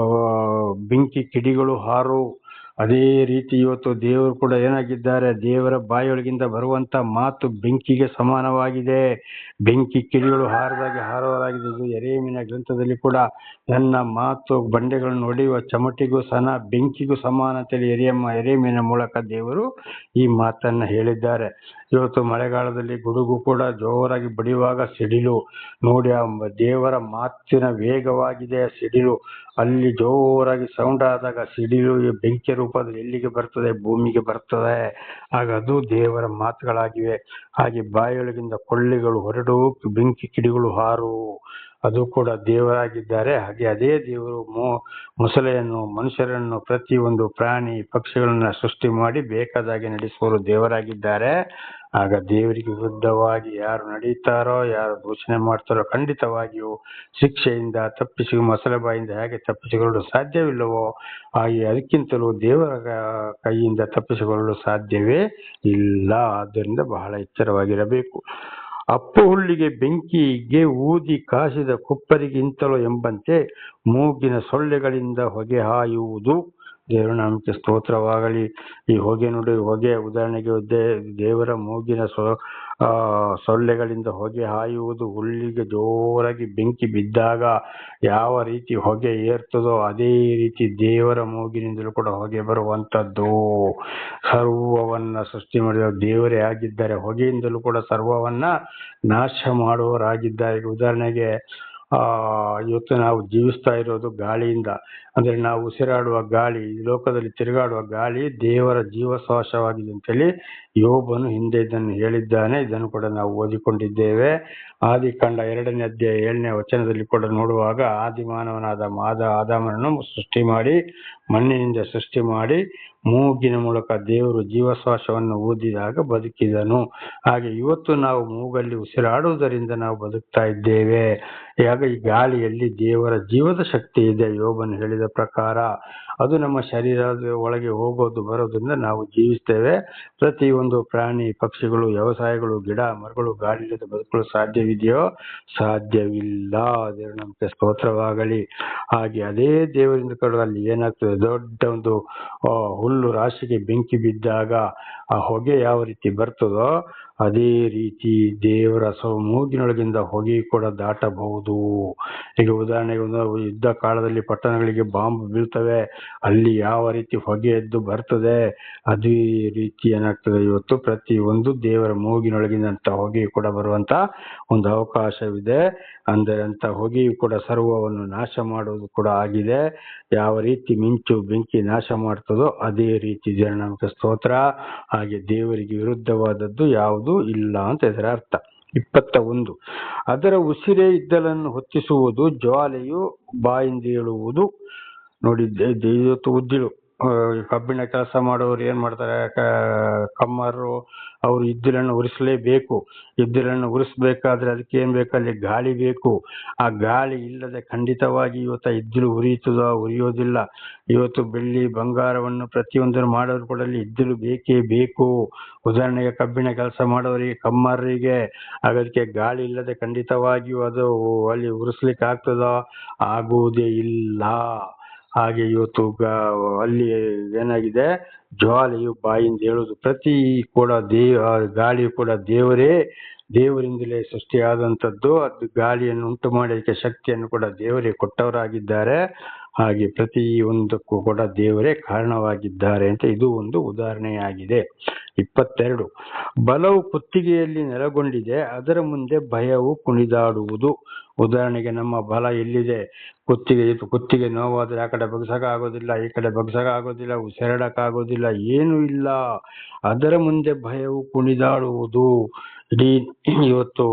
Speaker 1: ಬೆಂಕಿ ಕಿಡಿಗಳು ಹಾರು. ಅದೇ ರೀತಿ ಇವತ್ತು ದೇವರು ಕೂಡ ಏನಾಗಿದ್ದಾರೆ, ದೇವರ ಬಾಯೊಳಗಿಂದ ಬರುವಂತ ಮಾತು ಬೆಂಕಿಗೆ ಸಮಾನವಾಗಿದೆ. ಬೆಂಕಿ ಕಿಡಿಗಳು ಹಾರಲಾಗಿದೆ. ಇದು ಯೆರೆಮೀಯನ ಗ್ರಂಥದಲ್ಲಿ ಕೂಡ ನನ್ನ ಮಾತು ಬಂಡೆಗಳನ್ನು ಹೊಡೆಯುವ ಚಮಟಿಗೂ ಸನ ಬೆಂಕಿಗೂ ಸಮಾನ ಅಂತೇಳಿ ಯೆರೆಮೀಯನ ಮೂಲಕ ದೇವರು ಈ ಮಾತನ್ನ ಹೇಳಿದ್ದಾರೆ. ಇವತ್ತು ಮಳೆಗಾಲದಲ್ಲಿ ಗುಡುಗು ಕೂಡ ಜೋರಾಗಿ ಬಡಿಯುವಾಗ ಸಿಡಿಲು ನೋಡಿ, ಆ ದೇವರ ಮಾತಿನ ವೇಗವಾಗಿದೆ ಸಿಡಿಲು. ಅಲ್ಲಿ ಜೋರಾಗಿ ಸೌಂಡ್ ಆದಾಗ ಸಿಡಿಲು ಬೆಂಕಿ ರೂಪದಲ್ಲಿ ಎಲ್ಲಿಗೆ ಬರ್ತದೆ, ಭೂಮಿಗೆ ಬರ್ತದೆ. ಆಗ ಅದು ದೇವರ ಮಾತುಗಳಾಗಿವೆ. ಹಾಗೆ ಬಾಯೊಳಗಿಂದ ಕೊಳ್ಳಿಗಳು ಹೊರಡು, ಬೆಂಕಿ ಕಿಡಿಗಳು ಹಾರು, ಅದು ಕೂಡ ದೇವರಾಗಿದ್ದಾರೆ. ಹಾಗೆ ಅದೇ ದೇವರು ಮೊಸಳೆಯನ್ನು, ಮನುಷ್ಯರನ್ನು, ಪ್ರತಿಯೊಂದು ಪ್ರಾಣಿ ಪಕ್ಷಿಗಳನ್ನ ಸೃಷ್ಟಿ ಮಾಡಿ ಬೇಕಾದಾಗೆ ನಡೆಸುವರು ದೇವರಾಗಿದ್ದಾರೆ. ಆಗ ದೇವರಿಗೆ ವಿರುದ್ಧವಾಗಿ ಯಾರು ನಡೀತಾರೋ, ಯಾರು ದೂಷಣೆ ಮಾಡ್ತಾರೋ, ಖಂಡಿತವಾಗಿಯೂ ಶಿಕ್ಷೆಯಿಂದ ಮೊಸಳೆ ಬಾಯಿಂದ ಹೇಗೆ ತಪ್ಪಿಸಿಕೊಳ್ಳಲು ಸಾಧ್ಯವಿಲ್ಲವೋ ಹಾಗೆ ಅದಕ್ಕಿಂತಲೂ ದೇವರ ಕೈಯಿಂದ ತಪ್ಪಿಸಿಕೊಳ್ಳಲು ಸಾಧ್ಯವೇ ಇಲ್ಲ. ಆದ್ದರಿಂದ ಬಹಳ ಎಚ್ಚರವಾಗಿರಬೇಕು. ಅಪ್ಪು ಹುಲ್ಲಿಗೆ ಬೆಂಕಿಗೆ ಊದಿ ಕಾಸಿದ ಕುಪ್ಪರಿಗಿಂತಲೂ ಎಂಬಂತೆ ಮೂಗಿನ ಸೊಳ್ಳೆಗಳಿಂದ ಹೊಗೆ ಹಾಯುವುದು. ದೇವರ ನಾಮಕ್ಕೆ ಸ್ತೋತ್ರವಾಗಲಿ. ಈ ಹೊಗೆ ನೋಡಿ, ಹೊಗೆ ಉದಾಹರಣೆಗೆ ದೇವರ ಮೂಗಿನ ಸೊಳ್ಳೆಗಳಿಂದ ಹೊಗೆ ಹಾಯುವುದು. ಹುಲ್ಲಿಗೆ ಜೋರಾಗಿ ಬೆಂಕಿ ಬಿದ್ದಾಗ ಯಾವ ರೀತಿ ಹೊಗೆ ಏರ್ತದೋ ಅದೇ ರೀತಿ ದೇವರ ಮೂಗಿನಿಂದಲೂ ಕೂಡ ಹೊಗೆ ಬರುವಂತದ್ದು. ಸರ್ವವನ್ನ ಸೃಷ್ಟಿ ಮಾಡಿದ ದೇವರೇ ಆಗಿದ್ದಾರೆ. ಹೊಗೆಯಿಂದಲೂ ಕೂಡ ಸರ್ವವನ್ನ ನಾಶ ಮಾಡುವವರಾಗಿದ್ದಾರೆ. ಉದಾಹರಣೆಗೆ ಇವತ್ತು ನಾವು ಜೀವಿಸ್ತಾ ಇರೋದು ಗಾಳಿಯಿಂದ. ಅಂದ್ರೆ ನಾವು ಉಸಿರಾಡುವ ಗಾಳಿ, ಈ ಲೋಕದಲ್ಲಿ ತಿರುಗಾಡುವ ಗಾಳಿ ದೇವರ ಜೀವಶ್ವಾಸವಾಗಿದೆ ಅಂತೇಳಿ ಯೋಬನು ಹಿಂದೆ ಇದನ್ನು ಹೇಳಿದ್ದಾನೆ. ಇದನ್ನು ಕೂಡ ನಾವು ಓದಿಕೊಂಡಿದ್ದೇವೆ. ಆದಿಕಾಂಡ 2ನೇ ಅಧ್ಯಾಯ 7ನೇ ವಚನದಲ್ಲಿ ಕೂಡ ನೋಡುವಾಗ ಆದಿಮಾನವನಾದ ಆದಾಮನನ್ನು ಸೃಷ್ಟಿ ಮಾಡಿ, ಮಣ್ಣಿನಿಂದ ಸೃಷ್ಟಿ ಮಾಡಿ, ಮೂಗಿನ ಮೂಲಕ ದೇವರು ಜೀವಶ್ವಾಸವನ್ನು ಊದಿದಾಗ ಬದುಕಿದನು. ಹಾಗೆ ಇವತ್ತು ನಾವು ಮೂಗಲ್ಲಿ ಉಸಿರಾಡುವುದರಿಂದ ನಾವು ಬದುಕ್ತಾ ಇದ್ದೇವೆ. ಆಗ ಈ ಗಾಳಿಯಲ್ಲಿ ದೇವರ ಜೀವದ ಶಕ್ತಿ ಇದೆ. ಯೋಬನು ಹೇಳಿದ ಪ್ರಕಾರ ಅದು ನಮ್ಮ ಶರೀರದ ಒಳಗೆ ಹೋಗೋದು ಬರೋದ್ರಿಂದ ನಾವು ಜೀವಿಸ್ತೇವೆ. ಪ್ರತಿಯೊಂದು ಪ್ರಾಣಿ ಪಕ್ಷಿಗಳು, ವ್ಯವಸಾಯಗಳು, ಗಿಡ ಮರಗಳು ಗಾಳಿ ಇಲ್ಲದೆ ಬದುಕಲು ಸಾಧ್ಯವಿದೆಯೋ? ಸಾಧ್ಯವಿಲ್ಲ. ದೇವರ ನಮಗೆ ಸ್ತೋತ್ರವಾಗಲಿ. ಹಾಗೆ ಅದೇ ದೇವರಿಂದ ಕೂಡ ಅಲ್ಲಿ ಏನಾಗ್ತದೆ, ದೊಡ್ಡ ಒಂದು ಹುಲ್ಲು ರಾಶಿಗೆ ಬೆಂಕಿ ಬಿದ್ದಾಗ ಆ ಹೊಗೆ ಯಾವ ರೀತಿ ಬರ್ತದೋ ಅದೇ ರೀತಿ ದೇವರ ಮೂಗಿನೊಳಗಿಂದ ಹೊಗೆ ಕೂಡ ದಾಟಬಹುದು. ಈಗ ಉದಾಹರಣೆಗೆ ಯುದ್ಧ ಕಾಲದಲ್ಲಿ ಪಟ್ಟಣಗಳಿಗೆ ಬಾಂಬ್ ಬೀಳ್ತವೆ, ಅಲ್ಲಿ ಯಾವ ರೀತಿ ಹೊಗೆ ಎದ್ದು ಬರ್ತದೆ ಅದೇ ರೀತಿ ಏನಾಗ್ತದೆ ಇವತ್ತು ಪ್ರತಿಯೊಂದು ದೇವರ ಮೂಗಿನೊಳಗಿನಂತ ಹೊಗೆಯು ಕೂಡ ಬರುವಂತ ಒಂದು ಅವಕಾಶವಿದೆ. ಅಂದರೆ ಅಂತ ಹೊಗೆಯು ಕೂಡ ಸರ್ವವನ್ನು ನಾಶ ಮಾಡುವುದು ಕೂಡ ಆಗಿದೆ. ಯಾವ ರೀತಿ ಮಿಂಚು ಬೆಂಕಿ ನಾಶ ಮಾಡ್ತದೋ ಅದೇ ರೀತಿ ನಮಗೆ ಸ್ತೋತ್ರ. ಹಾಗೆ ದೇವರಿಗೆ ವಿರುದ್ಧವಾದದ್ದು ಯಾವುದು ಇಲ್ಲ ಅಂತ ಇದರ ಅರ್ಥ. 21 ಅದರ ಉಸಿರೇ ಇದ್ದಲನ್ನು ಹೊತ್ತಿಸುವುದು, ಜ್ವಾಲೆಯು ಬಾಯಿಂದ ಏಳುವುದು. ನೋಡಿ, ಇವತ್ತು ಉದ್ದಿಲು ಕಬ್ಬಿಣ ಕೆಲಸ ಮಾಡೋರು ಏನ್ ಮಾಡ್ತಾರೆ, ಕಮ್ಮರು ಅವರು ಇದ್ದಿಲನ್ನು ಉರಿಸಲೇಬೇಕು. ಇದ್ದಿಲನ್ನು ಉರಿಸಬೇಕಾದ್ರೆ ಅದಕ್ಕೆ ಏನ್ ಬೇಕು, ಅಲ್ಲಿ ಗಾಳಿ ಬೇಕು. ಆ ಗಾಳಿ ಇಲ್ಲದೆ ಖಂಡಿತವಾಗಿ ಇವತ್ತು ಇದ್ದಿಲು ಉರಿಯುತ್ತದೋ? ಉರಿಯೋದಿಲ್ಲ. ಇವತ್ತು ಬೆಳ್ಳಿ ಬಂಗಾರವನ್ನು ಪ್ರತಿಯೊಂದನ್ನು ಮಾಡೋರು ಕೂಡ ಅಲ್ಲಿ ಇದ್ದಿಲು ಬೇಕೇ ಬೇಕು. ಉದಾಹರಣೆಗೆ ಕಬ್ಬಿಣ ಕೆಲಸ ಮಾಡೋರಿಗೆ, ಕಮ್ಮರಿಗೆ, ಅದಕ್ಕೆ ಗಾಳಿ ಇಲ್ಲದೆ ಖಂಡಿತವಾಗಿಯೂ ಅದು ಅಲ್ಲಿ ಉರಿಸ್ಲಿಕ್ಕೆ ಆಗ್ತದೋ? ಆಗುವುದೇ ಇಲ್ಲ. ಹಾಗೆ ಇವತ್ತು ಅಲ್ಲಿ ಏನಾಗಿದೆ, ಜ್ವಾಲೆಯು ಬಾಯಿಂದ ಹೇಳುದು, ಪ್ರತಿ ಕೂಡ ಗಾಳಿಯು ಕೂಡ ದೇವರಿಂದಲೇ ಸೃಷ್ಟಿಯಾದಂಥದ್ದು. ಅದು ಗಾಳಿಯನ್ನು ಉಂಟು ಮಾಡೋದಕ್ಕೆ ಶಕ್ತಿಯನ್ನು ಕೂಡ ದೇವರೇ ಕೊಟ್ಟವರಾಗಿದ್ದಾರೆ. ಹಾಗೆ ಪ್ರತಿ ಒಂದಕ್ಕೂ ಕೂಡ ದೇವರೇ ಕಾರಣವಾಗಿದ್ದಾರೆ ಅಂತ ಇದು ಒಂದು ಉದಾಹರಣೆಯಾಗಿದೆ. 22, ಬಲವು ಕುತ್ತಿಗೆಯಲ್ಲಿ ನೆಲೆಗೊಂಡಿದೆ, ಅದರ ಮುಂದೆ ಭಯವು ಕುಣಿದಾಡುವುದು. ಉದಾಹರಣೆಗೆ ನಮ್ಮ ಬಲ ಎಲ್ಲಿದೆ, ಕುತ್ತಿಗೆ ನೋವಾದ್ರೆ ಆ ಕಡೆ ಬಗ್ಸಕ ಆಗೋದಿಲ್ಲ, ಈ ಕಡೆ ಬಗ್ಸಕ ಆಗೋದಿಲ್ಲ, ಉಸಿರಾಡಕ್ಕಾಗೋದಿಲ್ಲ, ಏನು ಇಲ್ಲ. ಅದರ ಮುಂದೆ ಭಯವು ಕುಣಿದಾಡುವುದು. ಇಡೀ ಇವತ್ತು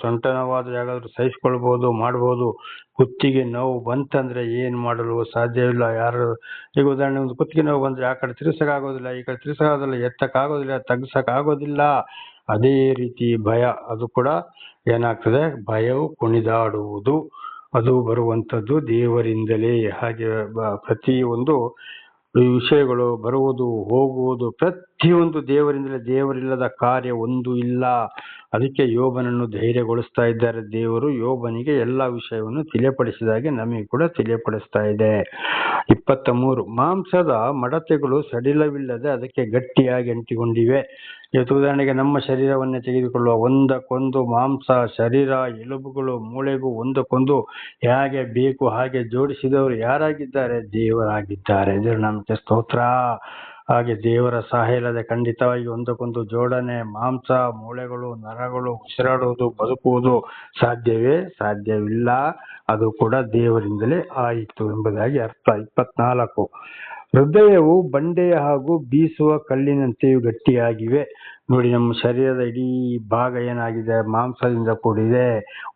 Speaker 1: ಸೊಂಟ ನೋವಾದ್ರೆ ಯಾರಾದ್ರೂ ಸಹಿಸ್ಕೊಳ್ಬಹುದು, ಮಾಡ್ಬೋದು. ಕುತ್ತಿಗೆ ನೋವು ಬಂತಂದ್ರೆ ಏನ್ ಮಾಡಲು ಸಾಧ್ಯವಿಲ್ಲ. ಯಾರು ಈಗ ಉದಾಹರಣೆ, ಒಂದು ಕುತ್ತಿಗೆ ನೋವು ಬಂದ್ರೆ ಆ ಕಡೆ ತಿರ್ಸಕ್ ಆಗೋದಿಲ್ಲ, ಈ ಕಡೆ ತಿರ್ಸಕ್ ಆಗೋದಿಲ್ಲ, ಎತ್ತಕ್ ಆಗೋದಿಲ್ಲ, ತಗ್ಸಕ್ ಆಗೋದಿಲ್ಲ. ಅದೇ ರೀತಿ ಭಯ, ಅದು ಕೂಡ ಏನಾಗ್ತದೆ, ಭಯವು ಕುಣಿದಾಡುವುದು. ಅದು ಬರುವಂತದ್ದು ದೇವರಿಂದಲೇ. ಹಾಗೆ ಪ್ರತಿಯೊಂದು ವಿಷಯಗಳು ಬರುವುದು ಹೋಗುವುದು ಪ್ರತಿಯೊಂದು ದೇವರಿಂದಲೇ. ದೇವರಿಲ್ಲದ ಕಾರ್ಯ ಒಂದು ಇಲ್ಲ. ಅದಕ್ಕೆ ಯೋಬನನ್ನು ಧೈರ್ಯಗೊಳಿಸ್ತಾ ಇದ್ದಾರೆ ದೇವರು. ಯೋಬನಿಗೆ ಎಲ್ಲ ವಿಷಯವನ್ನು ತಿಳಿಯಪಡಿಸಿದಾಗೆ ನಮಗೆ ಕೂಡ ತಿಳಿಯಪಡಿಸ್ತಾ ಇದೆ. 23, ಮಾಂಸದ ಮಡತೆಗಳು ಸಡಿಲವಿಲ್ಲದೆ ಅದಕ್ಕೆ ಗಟ್ಟಿಯಾಗಿ ಅಂಟಿಕೊಂಡಿವೆ. ಇವತ್ತು ಉದಾಹರಣೆಗೆ ನಮ್ಮ ಶರೀರವನ್ನೇ ತೆಗೆದುಕೊಳ್ಳುವ, ಒಂದಕ್ಕೊಂದು ಮಾಂಸ, ಶರೀರ, ಎಲುಬುಗಳು, ಮೂಳೆಗೂ ಒಂದಕ್ಕೊಂದು ಹೇಗೆ ಬೇಕು ಹಾಗೆ ಜೋಡಿಸಿದವರು ಯಾರಾಗಿದ್ದಾರೆ? ದೇವರಾಗಿದ್ದಾರೆ. ದೇವರು ನಮಗೆ ಸ್ತೋತ್ರ. ಹಾಗೆ ದೇವರ ಸಹಾಯ ಇಲ್ಲದೆ ಖಂಡಿತವಾಗಿ ಒಂದಕ್ಕೊಂದು ಜೋಡಣೆ, ಮಾಂಸ, ಮೂಳೆಗಳು, ನರಗಳು, ಉಸಿರಾಡುವುದು, ಬದುಕುವುದು ಸಾಧ್ಯವಿಲ್ಲ. ಅದು ಕೂಡ ದೇವರಿಂದಲೇ ಆಯಿತು ಎಂಬುದಾಗಿ ಅರ್ಥ. 24, ಹೃದಯವು ಬಂಡೆಯ ಹಾಗೂ ಬೀಸುವ ಕಲ್ಲಿನಂತೆಯೂ ಗಟ್ಟಿಯಾಗಿವೆ. ನೋಡಿ, ನಮ್ಮ ಶರೀರದ ಇಡೀ ಭಾಗ ಏನಾಗಿದೆ, ಮಾಂಸದಿಂದ ಕೂಡಿದೆ.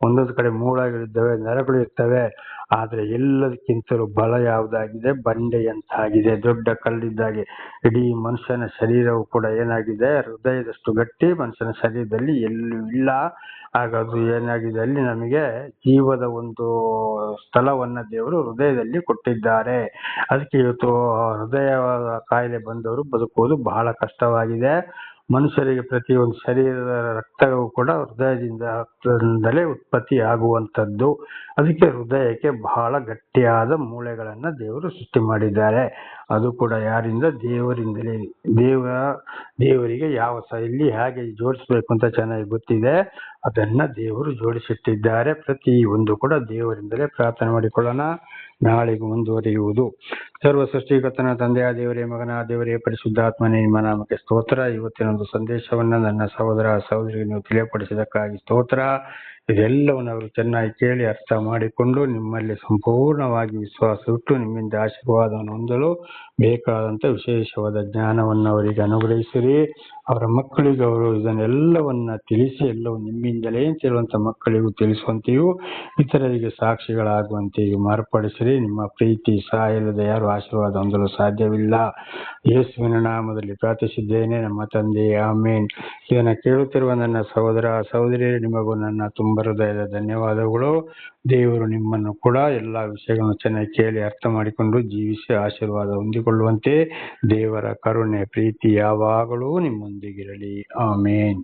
Speaker 1: ಒಂದೊಂದು ಕಡೆ ಮೂಳೆಗಳಿರ್ತವೆ, ನರಗಳು ಇರ್ತವೆ. ಆದ್ರೆ ಎಲ್ಲದಕ್ಕಿಂತಲೂ ಬಲ ಯಾವುದಾಗಿದೆ? ಬಂಡೆಯಂತಾಗಿದೆ, ದೊಡ್ಡ ಕಲ್ಲಿದ್ದಾಗೆ. ಇಡೀ ಮನುಷ್ಯನ ಶರೀರವು ಕೂಡ ಏನಾಗಿದೆ, ಹೃದಯದಷ್ಟು ಗಟ್ಟಿ ಮನುಷ್ಯನ ಶರೀರದಲ್ಲಿ ಎಲ್ಲೂ ಇಲ್ಲ. ಹಾಗಾದ್ರೆ ಏನಾಗಿದೆ, ಅಲ್ಲಿ ನಮಗೆ ಜೀವದ ಒಂದು ಸ್ಥಳವನ್ನ ದೇವರು ಹೃದಯದಲ್ಲಿ ಕೊಟ್ಟಿದ್ದಾರೆ. ಅದಕ್ಕೆ ಇವತ್ತು ಹೃದಯ ಕಾಯಿಲೆ ಬಂದವರು ಬದುಕುವುದು ಬಹಳ ಕಷ್ಟವಾಗಿದೆ. ಮನುಷ್ಯರಿಗೆ ಪ್ರತಿಯೊಂದು ಶರೀರದ ರಕ್ತವು ಕೂಡ ಹೃದಯದಿಂದಲೇ ಉತ್ಪತ್ತಿ ಆಗುವಂಥದ್ದು. ಅದಕ್ಕೆ ಹೃದಯಕ್ಕೆ ಬಹಳ ಗಟ್ಟಿಯಾದ ಮೂಳೆಗಳನ್ನ ದೇವರು ಸೃಷ್ಟಿ ಮಾಡಿದ್ದಾರೆ. ಅದು ಕೂಡ ಯಾರಿಂದ? ದೇವರಿಂದಲೇ. ದೇವರಿಗೆ ಯಾವ ಎಲ್ಲಿ ಹೇಗೆ ಜೋಡಿಸ್ಬೇಕು ಅಂತ ಚೆನ್ನಾಗಿ ಗೊತ್ತಿದೆ. ಅದನ್ನ ದೇವರು ಜೋಡಿಸಿಟ್ಟಿದ್ದಾರೆ. ಪ್ರತಿ ಒಂದು ಕೂಡ ದೇವರಿಂದಲೇ. ಪ್ರಾರ್ಥನೆ ಮಾಡಿಕೊಳ್ಳೋಣ. ನಾಳೆಗೂ ಮುಂದುವರಿಯುವುದು. ಸರ್ವ ಸೃಷ್ಟಿಕರ್ತನ ತಂದೆಯ ದೇವರೇ, ಮಗನ ದೇವರೇ, ಪರಿಶುದ್ಧಾತ್ಮನೇ, ನಿಮ್ಮ ನಾಮಕ್ಕೆ ಸ್ತೋತ್ರ. ಇವತ್ತಿನ ಒಂದು ಸಂದೇಶವನ್ನ ನನ್ನ ಸಹೋದರ ಸಹೋದರಿಗೆ ನೀವು ತಿಳಿಯಪಡಿಸಿದಕ್ಕಾಗಿ ಸ್ತೋತ್ರ. ಇದೆಲ್ಲವನ್ನು ಅವರು ಚೆನ್ನಾಗಿ ಕೇಳಿ ಅರ್ಥ ಮಾಡಿಕೊಂಡು ನಿಮ್ಮಲ್ಲಿ ಸಂಪೂರ್ಣವಾಗಿ ವಿಶ್ವಾಸವಿಟ್ಟು ನಿಮ್ಮಿಂದ ಆಶೀರ್ವಾದವನ್ನು ಹೊಂದಲು ಬೇಕಾದಂತ ವಿಶೇಷವಾದ ಜ್ಞಾನವನ್ನು ಅವರಿಗೆ ಅನುಗ್ರಹಿಸಿರಿ. ಅವರ ಮಕ್ಕಳಿಗೆ ಅವರು ಇದನ್ನೆಲ್ಲವನ್ನ ತಿಳಿಸಿ, ಎಲ್ಲವೂ ನಿಮ್ಮಿಂದಲೇ ಅಂತ ಹೇಳುವಂತ ಮಕ್ಕಳಿಗೂ ತಿಳಿಸುವಂತೆಯೂ ಇತರರಿಗೆ ಸಾಕ್ಷಿಗಳಾಗುವಂತೆಯೂ ಮಾರ್ಪಡಿಸಿರಿ. ನಿಮ್ಮ ಪ್ರೀತಿ ಸಹಾಯ ಇಲ್ಲದೆ ಯಾರು ಆಶೀರ್ವಾದ ಹೊಂದಲು ಸಾಧ್ಯವಿಲ್ಲ. ಯೇಸುವಿನ ನಾಮದಲ್ಲಿ ಪ್ರಾರ್ಥಿಸಿದ್ದೇನೆ ನಮ್ಮ ತಂದೆ, ಆಮೇನ್. ಇದನ್ನ ಕೇಳುತ್ತಿರುವ ನನ್ನ ಸಹೋದರ ಸಹೋದರಿ, ನಿಮಗೂ ನನ್ನ ತುಂಬ ಹೃದಯದ ಧನ್ಯವಾದಗಳು. ದೇವರು ನಿಮ್ಮನ್ನು ಕೂಡ ಎಲ್ಲಾ ವಿಷಯಗಳನ್ನು ಚೆನ್ನಾಗಿ ಕೇಳಿ ಅರ್ಥ ಮಾಡಿಕೊಂಡು ಜೀವಿಸಿ ಆಶೀರ್ವಾದ ಹೊಂದಿಕೊಳ್ಳುವಂತೆ ದೇವರ ಕರುಣೆ ಪ್ರೀತಿ ಯಾವಾಗಲೂ ನಿಮ್ಮೊಂದಿಗಿರಲಿ. ಆಮೇನ್.